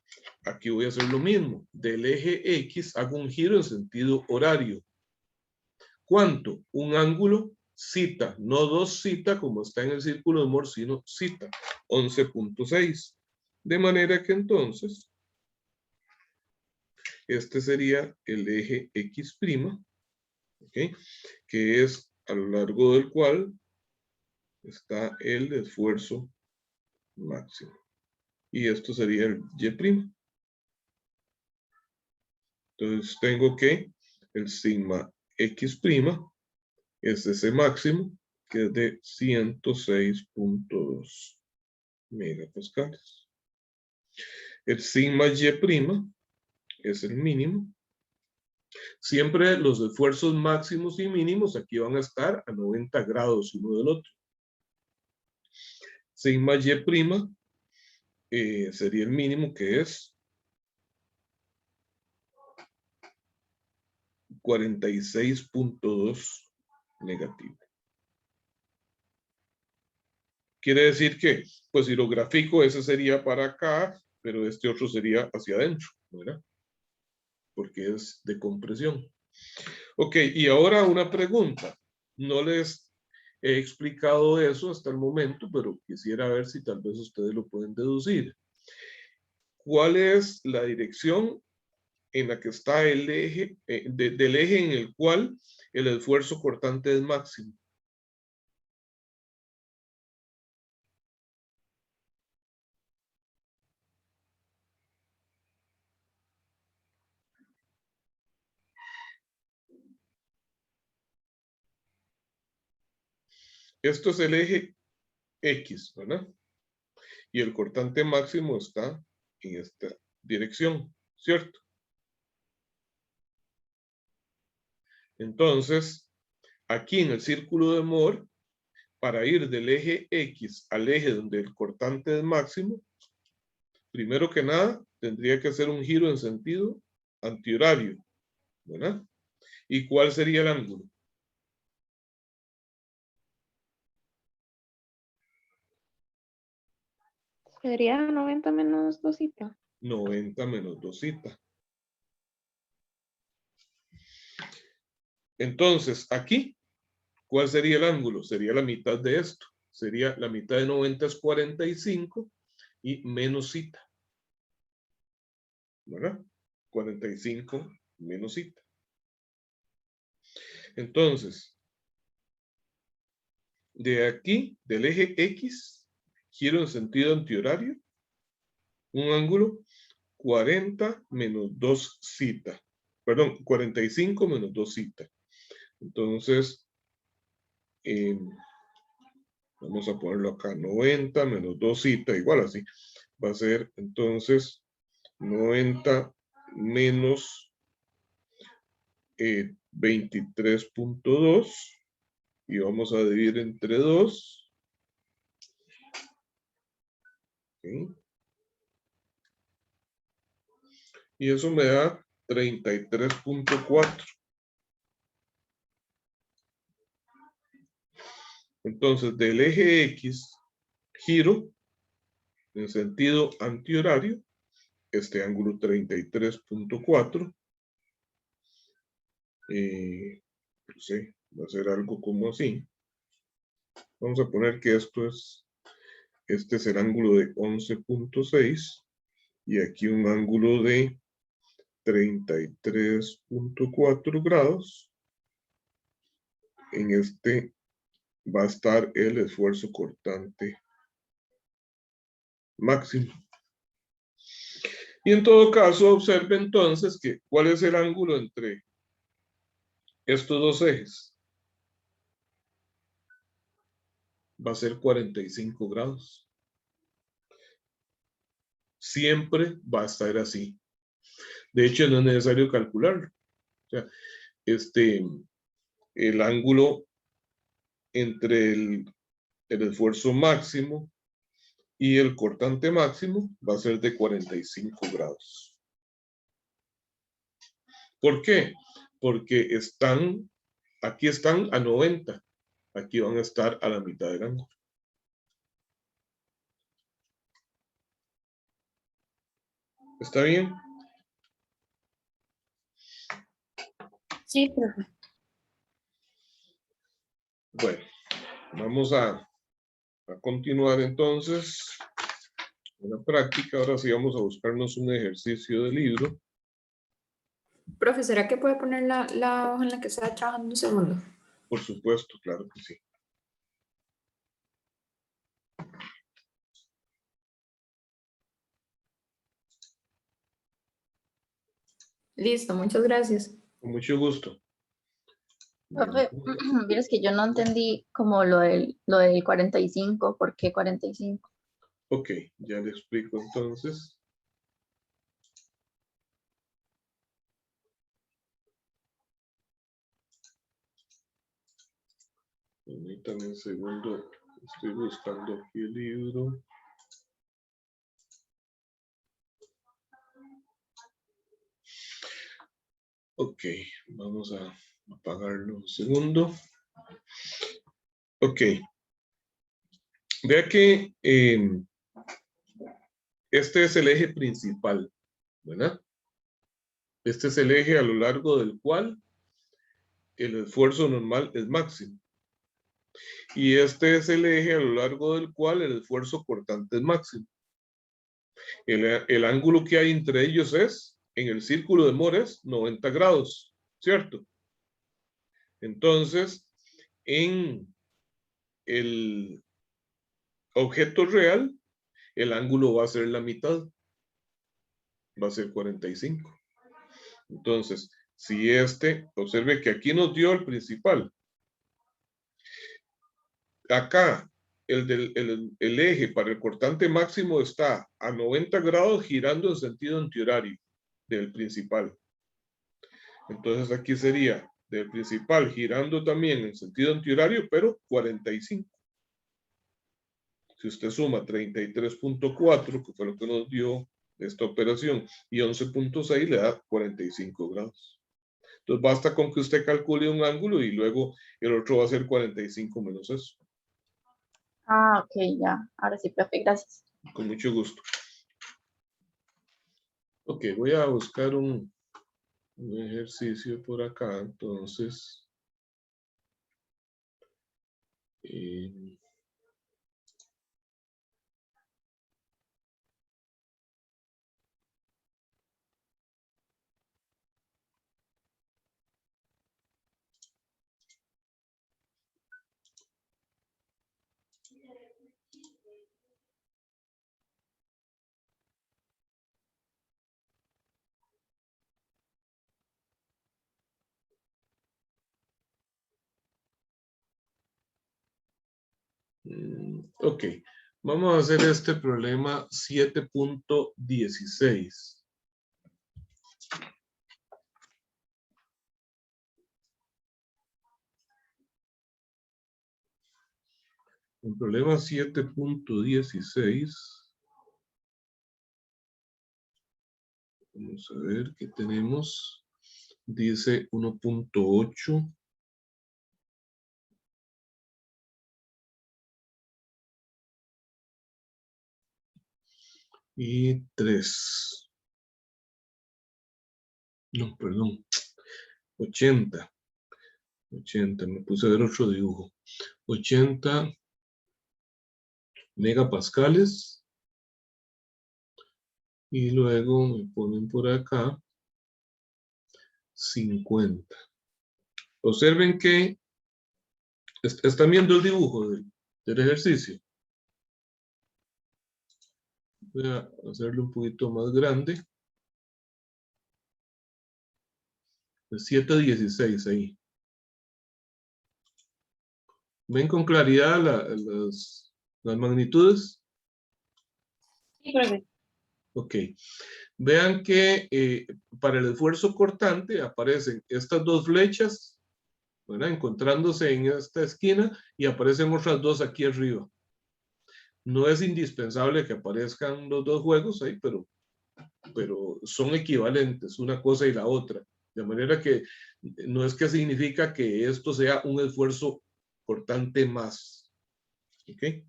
aquí voy a hacer lo mismo. Del eje X hago un giro en sentido horario. ¿Cuánto? Un ángulo zeta, no 2 zeta como está en el círculo de Moore, sino zeta, 11.6. De manera que entonces, este sería el eje X', ¿okay? Que es a lo largo del cual está el esfuerzo máximo. Y esto sería el Y'. Entonces tengo que el sigma X' es ese máximo, que es de 106.2 megapascales. El sigma Y' es el mínimo. Siempre los esfuerzos máximos y mínimos aquí van a estar a 90 grados uno del otro. Sigma Y' sería el mínimo, que es 46.2 negativo. Quiere decir que, pues si lo grafico, ese sería para acá, pero este otro sería hacia adentro, ¿verdad? Porque es de compresión. Ok, y ahora una pregunta. No les he explicado eso hasta el momento, pero quisiera ver si tal vez ustedes lo pueden deducir. ¿Cuál es la dirección en la que está el eje, del eje en el cual el esfuerzo cortante es máximo? Esto es el eje X, ¿verdad? Y el cortante máximo está en esta dirección, ¿cierto? Entonces, aquí en el círculo de Moore, para ir del eje X al eje donde el cortante es máximo, primero que nada, tendría que hacer un giro en sentido antihorario, ¿verdad? ¿Y cuál sería el ángulo? Sería 90 menos 2 zeta. 90 menos 2 zeta. Entonces, aquí, ¿cuál sería el ángulo? Sería la mitad de esto. Sería la mitad de 90 es 45 y menos zeta, ¿verdad? 45 menos zeta. Entonces, de aquí, del eje X, giro en sentido antihorario, un ángulo 40 menos 2 zeta. Perdón, 45 menos 2 zeta. Entonces, vamos a ponerlo acá, 90 menos 2 zeta, igual así. Va a ser entonces 90 menos 23.2 y vamos a dividir entre 2. ¿Okay? Y eso me da 33.4. Entonces, del eje X, giro en sentido antihorario, este ángulo 33.4. No sé, va a ser algo como así. Vamos a poner que esto es, este es el ángulo de 11.6 y aquí un ángulo de 33.4 grados. en este va a estar el esfuerzo cortante máximo. Y en todo caso, observe entonces que cuál es el ángulo entre estos dos ejes. Va a ser 45 grados. Siempre va a estar así. De hecho, no es necesario calcularlo. O sea, el ángulo entre el esfuerzo máximo y el cortante máximo va a ser de 45 grados. ¿Por qué? Porque aquí están a 90. Aquí van a estar a la mitad del ángulo. ¿Está bien? Sí, profe. Bueno, vamos a continuar entonces en la práctica. Ahora sí vamos a buscarnos un ejercicio de libro. Profe, ¿será que puede poner la hoja en la que está trabajando un segundo? Por supuesto, claro que sí. Listo, muchas gracias. Con mucho gusto. Profe, vieras que yo no entendí como lo del 45, ¿por qué 45? Ok, ya le explico entonces. Permítame un segundo, estoy buscando aquí el libro. Ok, vamos a apagarlo un segundo. Ok. Vea que este es el eje principal, ¿verdad? Este es el eje a lo largo del cual el esfuerzo normal es máximo. Y este es el eje a lo largo del cual el esfuerzo cortante es máximo. El ángulo que hay entre ellos es, en el círculo de Moore, es 90 grados, ¿cierto? Entonces, en el objeto real, el ángulo va a ser la mitad. Va a ser 45. Entonces, si observe que aquí nos dio el principal. Acá, el eje para el cortante máximo está a 90 grados girando en sentido antihorario del principal. Entonces aquí sería del principal girando también en sentido antihorario, pero 45. Si usted suma 33.4, que fue lo que nos dio esta operación, y 11.6 le da 45 grados. Entonces basta con que usted calcule un ángulo y luego el otro va a ser 45 menos eso. Ah, ok, ya. Ahora sí, profe, gracias. Con mucho gusto. Ok, voy a buscar un ejercicio por acá, entonces. Ok, vamos a hacer este problema 7.16. El problema 7.16. Vamos a ver qué tenemos. Dice 1.8. Y 3. No, perdón. 80. 80. Me puse a ver otro dibujo. 80 megapascales. Y luego me ponen por acá 50. Observen que ¿Están viendo el dibujo del ejercicio? Voy a hacerlo un poquito más grande. De 7 a 16 ahí. ¿Ven con claridad las magnitudes? Sí, profe. Ok. Vean que para el esfuerzo cortante aparecen estas dos flechas, ¿verdad? Encontrándose en esta esquina, y aparecen otras dos aquí arriba. No es indispensable que aparezcan los dos juegos ahí, pero son equivalentes una cosa y la otra. De manera que no es que significa que esto sea un esfuerzo cortante más. ¿Ok?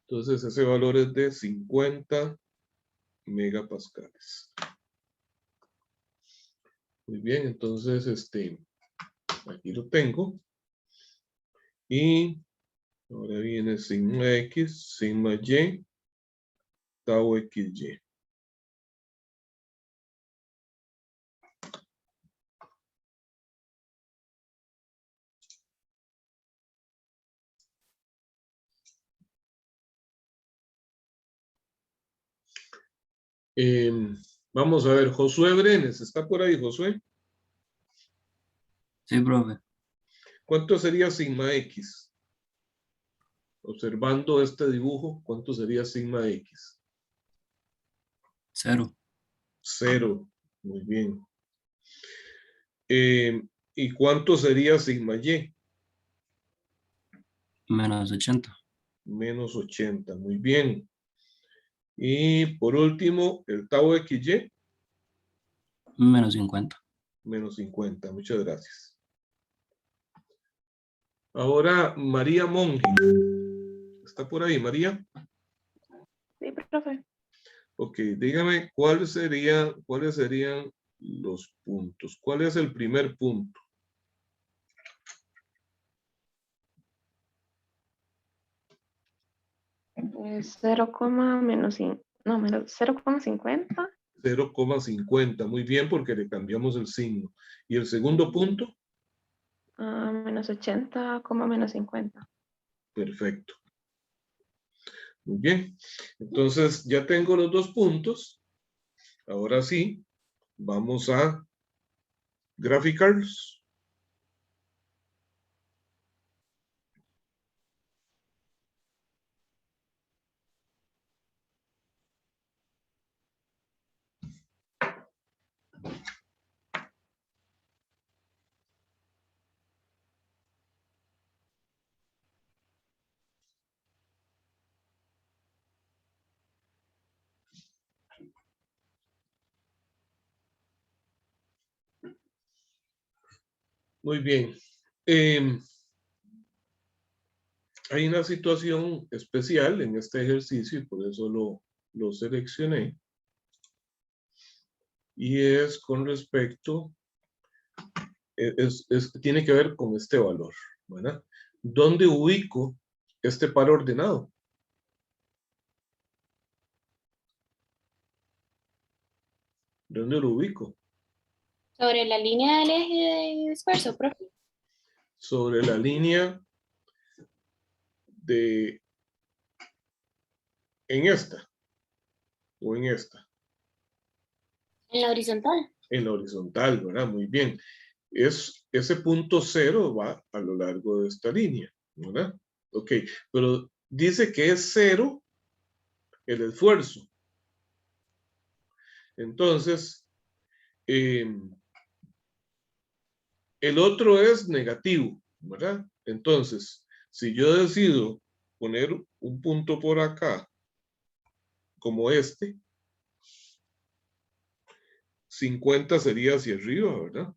Entonces ese valor es de 50 megapascales. Muy bien, entonces aquí lo tengo. Y ahora viene sigma X, sigma Y, tau XY. Vamos a ver, Josué Brenes, ¿está por ahí, Josué? Sí, profe. ¿Cuánto sería sigma X? Observando este dibujo, ¿cuánto sería sigma X? 0. 0. Muy bien. ¿Y cuánto sería sigma Y? Menos 80. Menos 80. Muy bien. Y por último, el tau XY. Menos 50. Menos 50. Muchas gracias. Ahora, María Monge. ¿Está por ahí, María? Sí, profe. Ok, dígame cuáles serían los puntos. ¿Cuál es el primer punto? Pues 0, menos, no, menos 0,50. 0,50. Muy bien, porque le cambiamos el signo. ¿Y el segundo punto? Menos 80, menos 50. Perfecto. Muy bien. Entonces, ya tengo los dos puntos. Ahora sí, vamos a graficarlos. Muy bien. Hay una situación especial en este ejercicio y por eso lo seleccioné. Y es con respecto, tiene que ver con este valor, ¿verdad? ¿Dónde ubico este par ordenado? ¿Dónde lo ubico? Sobre la línea del eje de esfuerzo, profe. Sobre la línea en esta o en esta. En la horizontal. En la horizontal, ¿verdad? Muy bien. Ese punto 0 va a lo largo de esta línea, ¿verdad? Ok, pero dice que es 0 el esfuerzo. Entonces, el otro es negativo, ¿verdad? Entonces, si yo decido poner un punto por acá, como este, 50 sería hacia arriba, ¿verdad?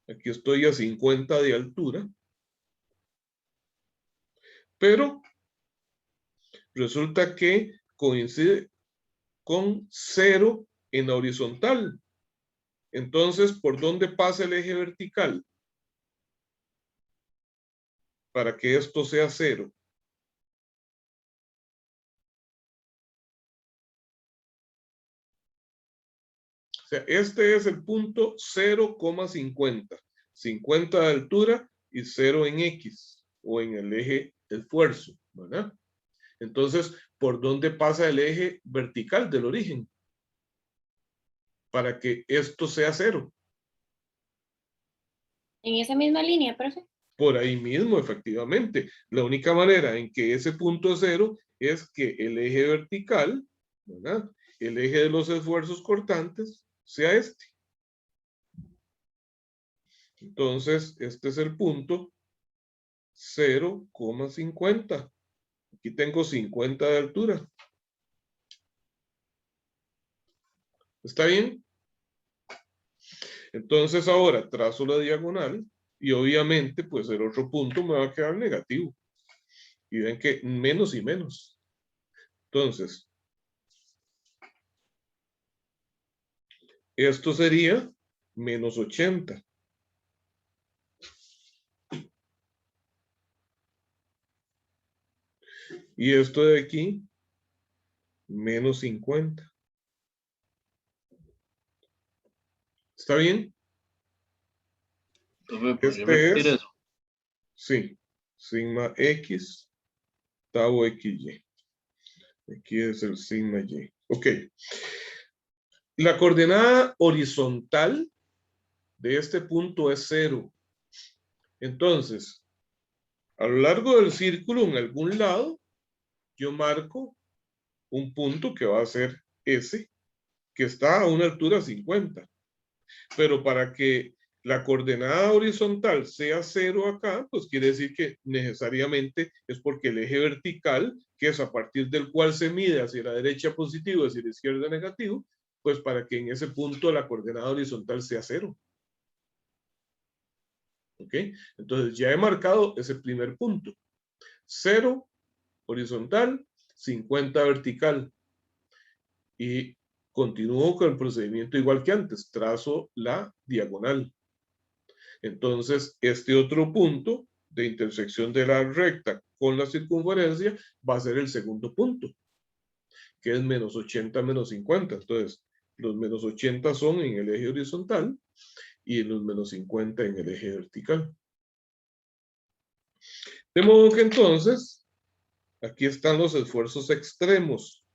Aquí estoy a 50 de altura. Pero resulta que coincide con 0 en la horizontal. Entonces, ¿por dónde pasa el eje vertical? Para que esto sea 0. sea, este es el punto 0,50. 50 de altura y 0 en X o en el eje del esfuerzo, ¿verdad? Entonces, ¿por dónde pasa el eje vertical del origen? Para que esto sea 0. En esa misma línea, profe. Por ahí mismo, efectivamente. La única manera en que ese punto 0 es que el eje vertical, ¿verdad? El eje de los esfuerzos cortantes sea este. Entonces, este es el punto 0,50. Aquí tengo 50 de altura. ¿Está bien? Entonces ahora trazo la diagonal y obviamente pues el otro punto me va a quedar negativo. Y ven que menos y menos. Entonces, esto sería menos 80. Y esto de aquí, menos 50. ¿Está bien? Profe, ¿podría Este repetir es, eso? sí, sigma X, tau XY. Aquí es el sigma Y. Ok. La coordenada horizontal de este punto es 0. Entonces, a lo largo del círculo, en algún lado, yo marco un punto que va a ser ese, que está a una altura 50. Pero para que la coordenada horizontal sea 0 acá, pues quiere decir que necesariamente es porque el eje vertical, que es a partir del cual se mide hacia la derecha positivo, hacia la izquierda negativo, pues para que en ese punto la coordenada horizontal sea 0. ¿Ok? Entonces ya he marcado ese primer punto. 0 horizontal, 50 vertical. Y continúo con el procedimiento igual que antes. Trazo la diagonal. Entonces, este otro punto de intersección de la recta con la circunferencia va a ser el segundo punto, que es menos 80 menos 50. Entonces, los menos 80 son en el eje horizontal y los menos 50 en el eje vertical. De modo que entonces, aquí están los esfuerzos extremos.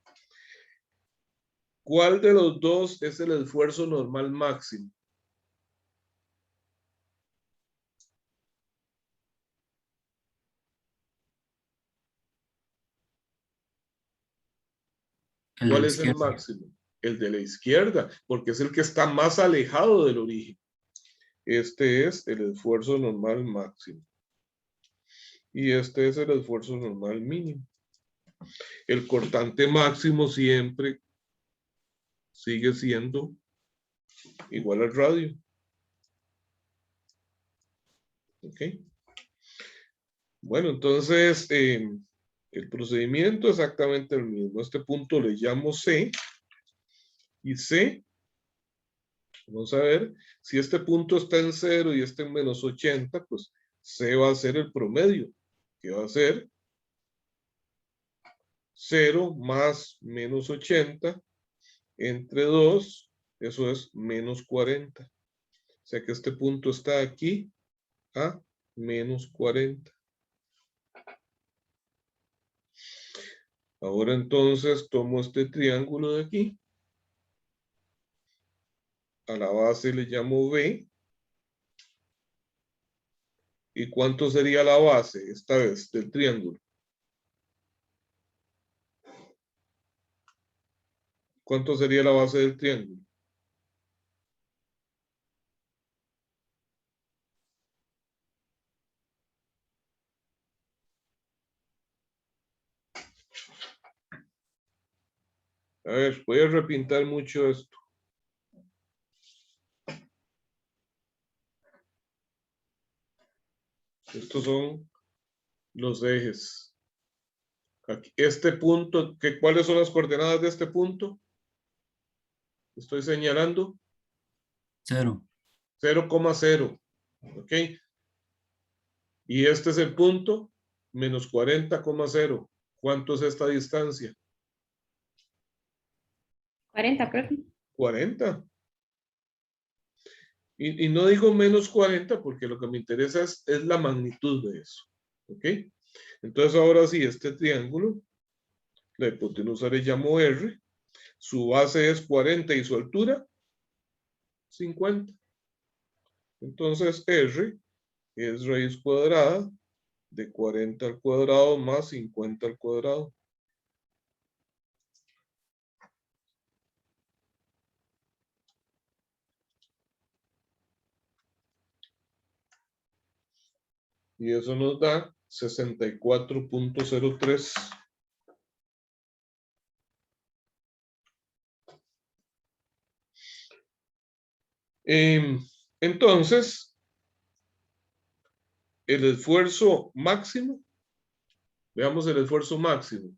¿Cuál de los dos es el esfuerzo normal máximo? El de ¿Cuál la es el izquierda. máximo? El de la izquierda, porque es el que está más alejado del origen. Este es el esfuerzo normal máximo. Y este es el esfuerzo normal mínimo. El cortante máximo siempre sigue siendo igual al radio. ¿Ok? Bueno, entonces el procedimiento es exactamente el mismo. Este punto le llamo C. Y C, vamos a ver, si este punto está en 0 y este en menos 80, pues C va a ser el promedio, que va a ser 0 más menos 80 entre 2, eso es menos 40. O sea que este punto está aquí a menos 40. Ahora entonces tomo este triángulo de aquí. A la base le llamo B. ¿Y cuánto sería la base esta vez del triángulo? ¿Cuánto sería la base del triángulo? A ver, voy a repintar mucho esto. Estos son los ejes. Aquí, este punto, ¿cuáles son las coordenadas de este punto? Estoy señalando 0. 0,0. ¿Ok? Y este es el punto, menos 40,0. ¿Cuánto es esta distancia? 40, profe. 40. Y no digo menos 40 porque lo que me interesa es la magnitud de eso. ¿Ok? Entonces ahora sí, este triángulo, la hipotenusa le llamo R, su base es 40 y su altura 50. Entonces R es raíz cuadrada de 40 al cuadrado más 50 al cuadrado. Y eso nos da 64.03. Entonces, el esfuerzo máximo, veamos el esfuerzo máximo.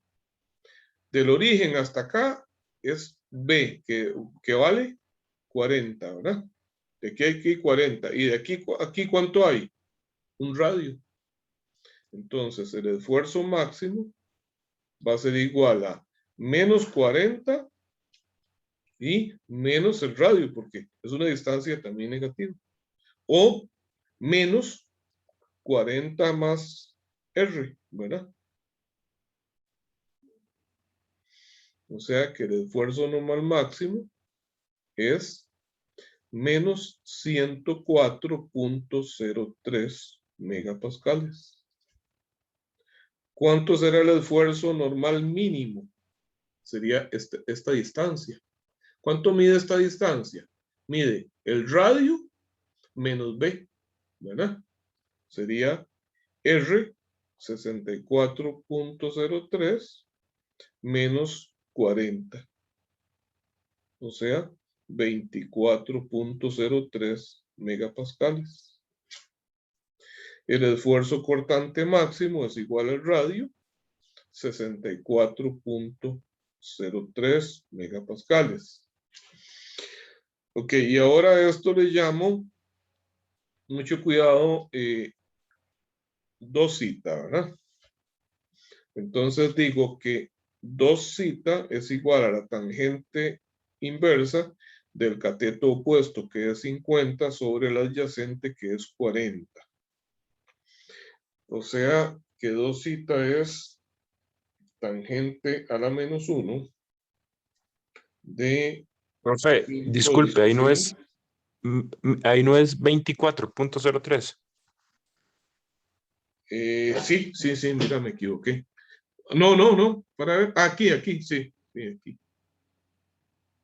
Del origen hasta acá es B, que vale 40, ¿verdad? De aquí 40. Y de aquí ¿cuánto hay? Un radio. Entonces, el esfuerzo máximo va a ser igual a menos 40 y menos el radio, porque es una distancia también negativa. O menos 40 más R, ¿verdad? O sea que el esfuerzo normal máximo es menos 104.03 megapascales. ¿Cuánto será el esfuerzo normal mínimo? Sería esta distancia. ¿Cuánto mide esta distancia? Mide el radio menos B, ¿verdad? Sería R 64.03 menos 40. O sea, 24.03 megapascales. El esfuerzo cortante máximo es igual al radio, 64.03 megapascales. Ok, y ahora esto le llamo, mucho cuidado, 2ζ, ¿verdad? Entonces digo que 2ζ es igual a la tangente inversa del cateto opuesto, que es 50, sobre el adyacente, que es 40. O sea que 2ζ es tangente a la menos 1 de... Profe, disculpe, ahí no es 24.03. Sí, mira, me equivoqué. No, para ver, aquí, sí, aquí.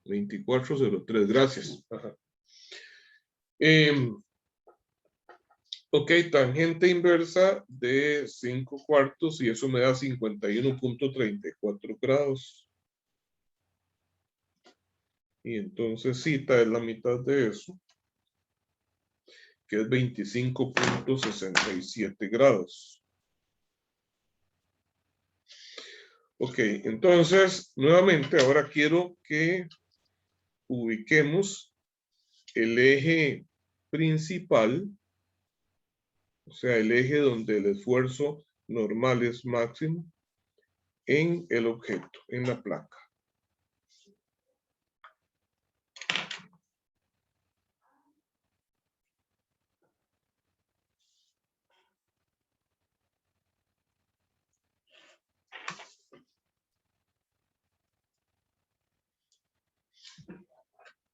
24.03, gracias. Ajá. Ok, tangente inversa de 5/4 y eso me da 51.34 grados. Y entonces ζ es la mitad de eso, que es 25.67 grados. Ok, entonces, nuevamente, ahora quiero que ubiquemos el eje principal, o sea, el eje donde el esfuerzo normal es máximo, en el objeto, en la placa.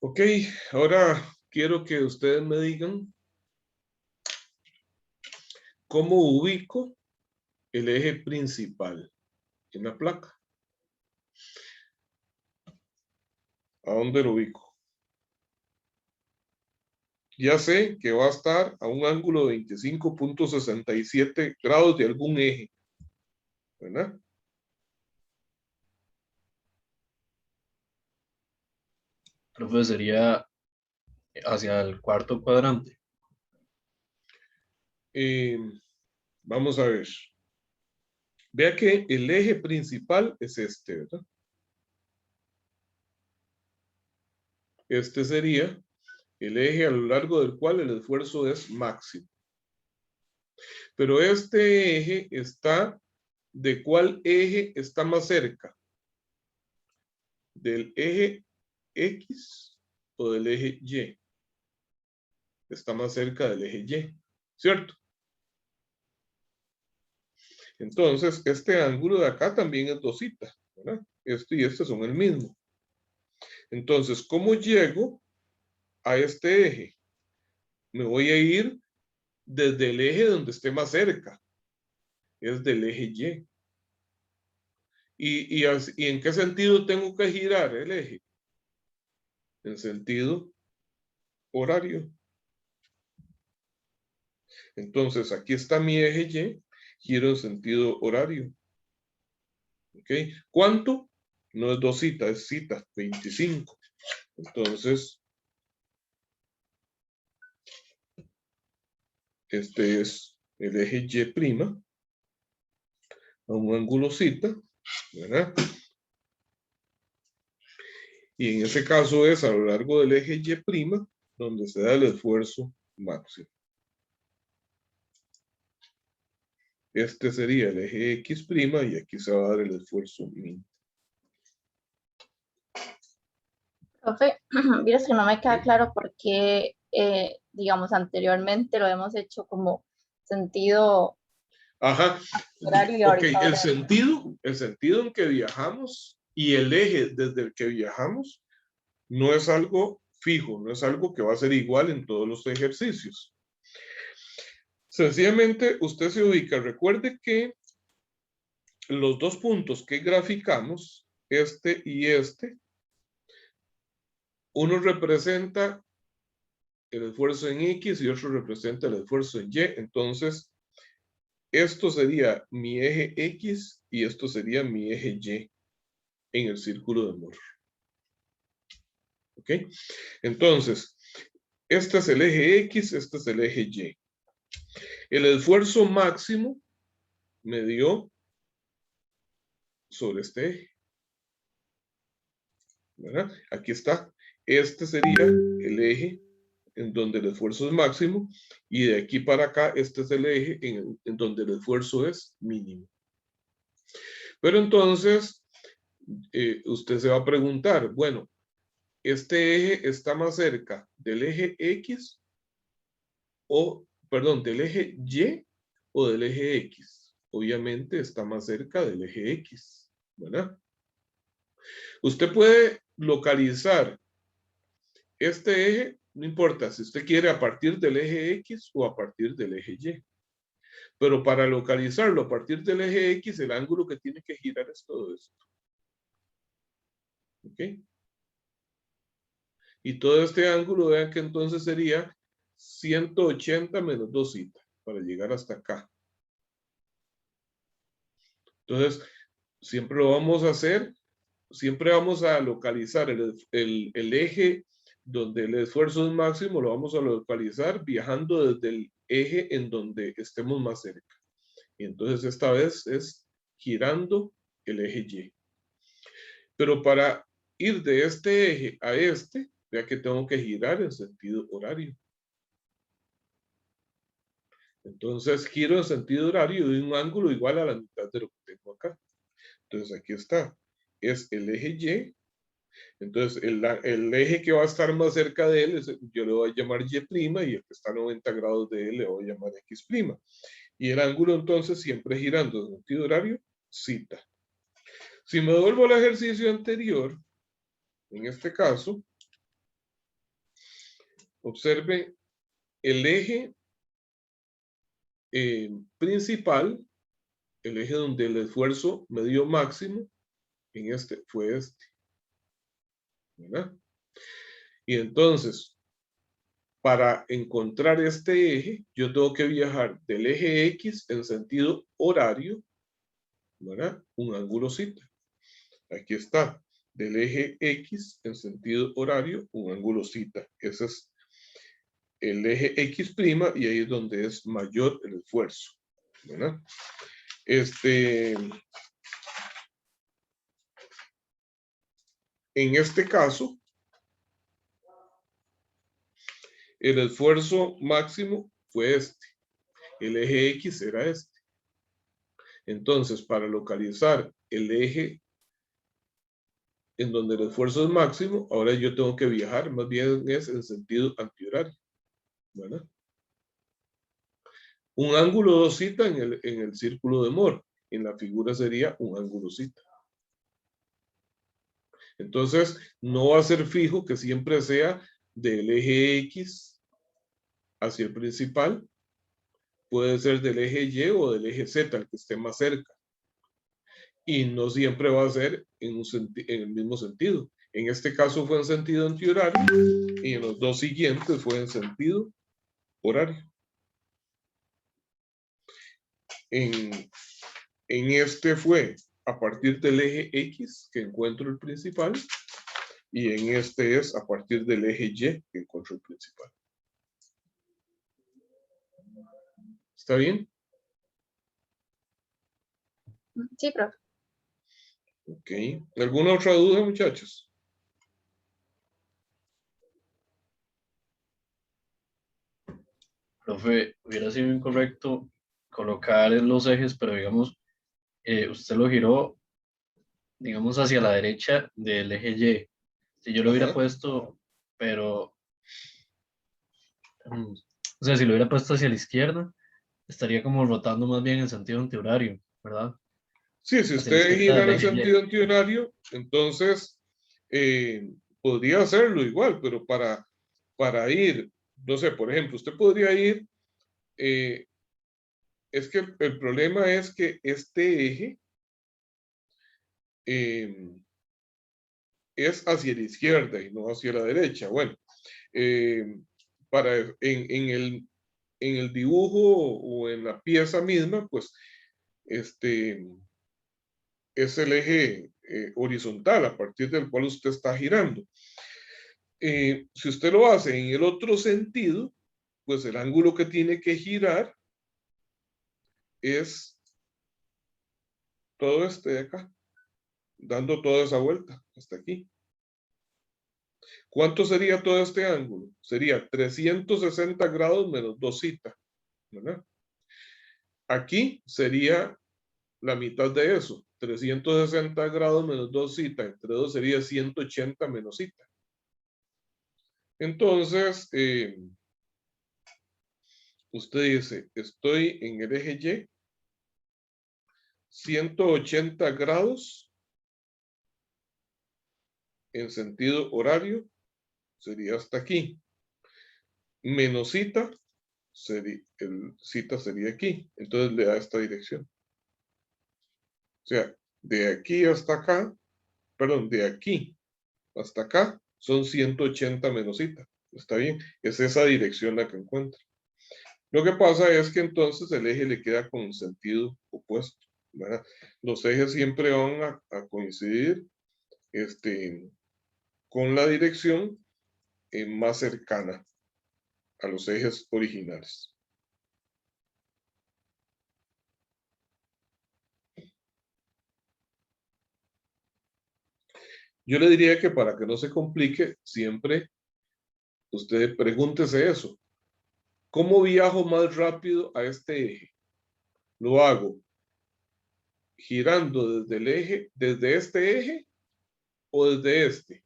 Ok, ahora quiero que ustedes me digan cómo ubico el eje principal en la placa. ¿A dónde lo ubico? Ya sé que va a estar a un ángulo de 25.67 grados de algún eje, ¿verdad? Profe, sería hacia el cuarto cuadrante. Vamos a ver. Vea que el eje principal es este, ¿verdad? Este sería el eje a lo largo del cual el esfuerzo es máximo. Pero este eje está, ¿de cuál eje está más cerca? ¿Del eje X o del eje Y? está más cerca del eje Y, ¿cierto? Entonces, este ángulo de acá también es 2 θ, ¿verdad? Este y este son el mismo. Entonces, ¿cómo llego a este eje? Me voy a ir desde el eje donde esté más cerca. Es del eje Y. ¿Y en qué sentido tengo que girar el eje? En sentido horario. Entonces, aquí está mi eje Y, giro en sentido horario. ¿Ok? ¿Cuánto? No es 2 θ, es θ, 25. Entonces, este es el eje Y' a un ángulo θ, ¿verdad? Y en ese caso es a lo largo del eje Y' donde se da el esfuerzo máximo. Este sería el eje X' y aquí se va a dar el esfuerzo mínimo. Profe, vieras que no me queda claro por qué, digamos, anteriormente lo hemos hecho como sentido Ajá. horario y Ok, ahorita el horario. sentido en que viajamos y el eje desde el que viajamos no es algo fijo, no es algo que va a ser igual en todos los ejercicios. Sencillamente usted se ubica, recuerde que los dos puntos que graficamos, este y este, uno representa el esfuerzo en X y otro representa el esfuerzo en Y. Entonces, esto sería mi eje X y esto sería mi eje Y en el círculo de Moore. ¿Ok? Entonces, este es el eje X, este es el eje Y. El esfuerzo máximo me dio sobre este eje. ¿Verdad? Aquí está. Este sería el eje en donde el esfuerzo es máximo y de aquí para acá este es el eje en donde el esfuerzo es mínimo. Pero entonces usted se va a preguntar, bueno, ¿este eje está más cerca del eje X o, perdón, del eje Y o del eje X? Obviamente está más cerca del eje X, ¿verdad? Usted puede localizar este eje, no importa si usted quiere a partir del eje X o a partir del eje Y. Pero para localizarlo a partir del eje X, el ángulo que tiene que girar es todo esto. ¿Ok? Y todo este ángulo, vean que entonces sería 180 menos 2 θ para llegar hasta acá. Entonces, siempre lo vamos a hacer, siempre vamos a localizar el eje donde el esfuerzo es máximo, lo vamos a localizar viajando desde el eje en donde estemos más cerca. Y entonces esta vez es girando el eje Y. Pero para ir de este eje a este, vea que tengo que girar en sentido horario. Entonces giro en sentido horario de un ángulo igual a la mitad de lo que tengo acá. Entonces aquí está. Es el eje Y. Entonces el eje que va a estar más cerca de él, yo le voy a llamar Y' y el que está a 90 grados de él le voy a llamar X'. Y el ángulo entonces siempre girando en sentido horario, θ. Si me devuelvo al ejercicio anterior, en este caso, observe el eje principal, el eje donde el esfuerzo me dio máximo, en este fue este. ¿Verdad? Y entonces, para encontrar este eje, yo tengo que viajar del eje X en sentido horario, ¿verdad? Un ángulo θ. Aquí está, del eje X en sentido horario, un ángulo θ. Ese es el eje X' y ahí es donde es mayor el esfuerzo, ¿verdad? En este caso, el esfuerzo máximo fue este. El eje X era este. Entonces, para localizar el eje en donde el esfuerzo es máximo, ahora yo tengo que viajar, más bien es en sentido antihorario. ¿verdad? Un ángulo θ en el círculo de Moore. En la figura sería un ángulo θ. Entonces, no va a ser fijo que siempre sea del eje X hacia el principal. Puede ser del eje Y o del eje Z, el que esté más cerca. Y no siempre va a ser en el mismo sentido. En este caso fue en sentido antihorario y en los dos siguientes fue en sentido horario. En este fue a partir del eje X que encuentro el principal y en este es a partir del eje Y que encuentro el principal. ¿Está bien? Sí, profe. Ok. ¿Alguna otra duda, muchachos? Profe, hubiera sido incorrecto colocar los ejes, pero digamos, usted lo giró, digamos, hacia la derecha del eje Y. Si yo lo hubiera Ajá. puesto, pero, o sea, si lo hubiera puesto hacia la izquierda, estaría como rotando más bien en sentido antihorario, ¿verdad? Sí, si Hacia la usted izquierda gira del en el eje Y. sentido antihorario, entonces podría hacerlo igual, pero para ir, no sé, por ejemplo, usted podría ir, es que el problema es que este eje es hacia la izquierda y no hacia la derecha. Bueno, en el dibujo o en la pieza misma, pues es el eje horizontal a partir del cual usted está girando. Si usted lo hace en el otro sentido, pues el ángulo que tiene que girar es todo este de acá, dando toda esa vuelta hasta aquí. ¿Cuánto sería todo este ángulo? Sería 360 grados menos 2θ, ¿verdad? Aquí sería la mitad de eso. 360 grados menos 2θ entre 2 sería 180 menos θ. Entonces, usted dice, estoy en el eje Y, 180 grados en sentido horario, sería hasta aquí. Menos θ, el θ sería aquí. Entonces le da esta dirección. O sea, de aquí hasta acá, perdón, de aquí hasta acá son 180 menos θ. Está bien, es esa dirección la que encuentra. Lo que pasa es que entonces el eje le queda con sentido opuesto, ¿verdad? Los ejes siempre van a coincidir con la dirección más cercana a los ejes originales. Yo le diría que para que no se complique, siempre usted pregúntese eso. ¿Cómo viajo más rápido a este eje? Lo hago girando desde el eje, desde este eje o desde este.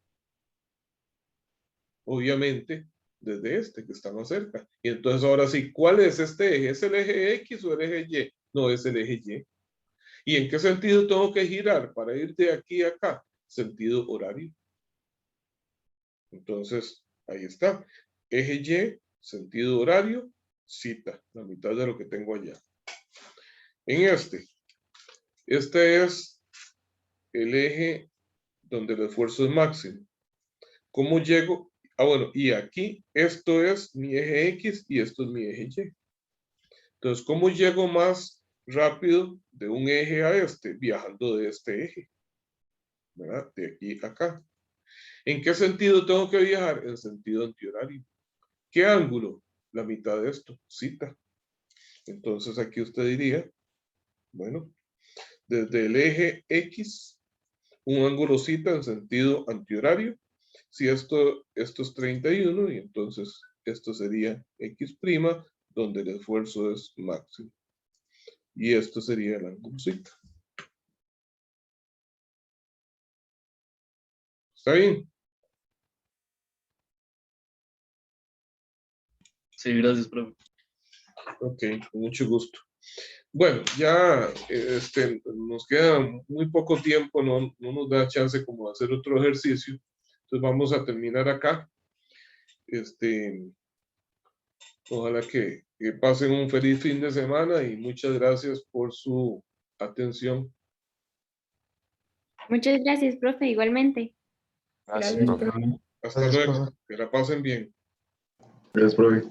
Obviamente, desde este que está más cerca. Y entonces ahora sí, ¿cuál es este eje? ¿Es el eje X o el eje Y? No, es el eje Y. ¿Y en qué sentido tengo que girar para ir de aquí a acá? Sentido horario. Entonces, ahí está. Eje Y, sentido horario, θ, la mitad de lo que tengo allá. En este es el eje donde el esfuerzo es máximo. ¿Cómo llego? Ah, bueno, y aquí esto es mi eje X y esto es mi eje Y. Entonces, ¿cómo llego más rápido de un eje a este? Viajando de este eje, ¿verdad? De aquí a acá. ¿En qué sentido tengo que viajar? En sentido antihorario. ¿Qué ángulo? La mitad de esto, θ. Entonces aquí usted diría, bueno, desde el eje X, un ángulo θ en sentido antihorario. Si esto es 31 y entonces esto sería X', donde el esfuerzo es máximo. Y esto sería el ángulo θ. ¿Está bien? Sí, gracias, profe. Ok, con mucho gusto. Bueno, ya nos queda muy poco tiempo, no nos da chance como de hacer otro ejercicio. Entonces vamos a terminar acá. Ojalá que pasen un feliz fin de semana y muchas gracias por su atención. Muchas gracias, profe, igualmente. Gracias, Gracias, profe. profe. Hasta Gracias, luego, profe. que la pasen bien. Gracias, profe.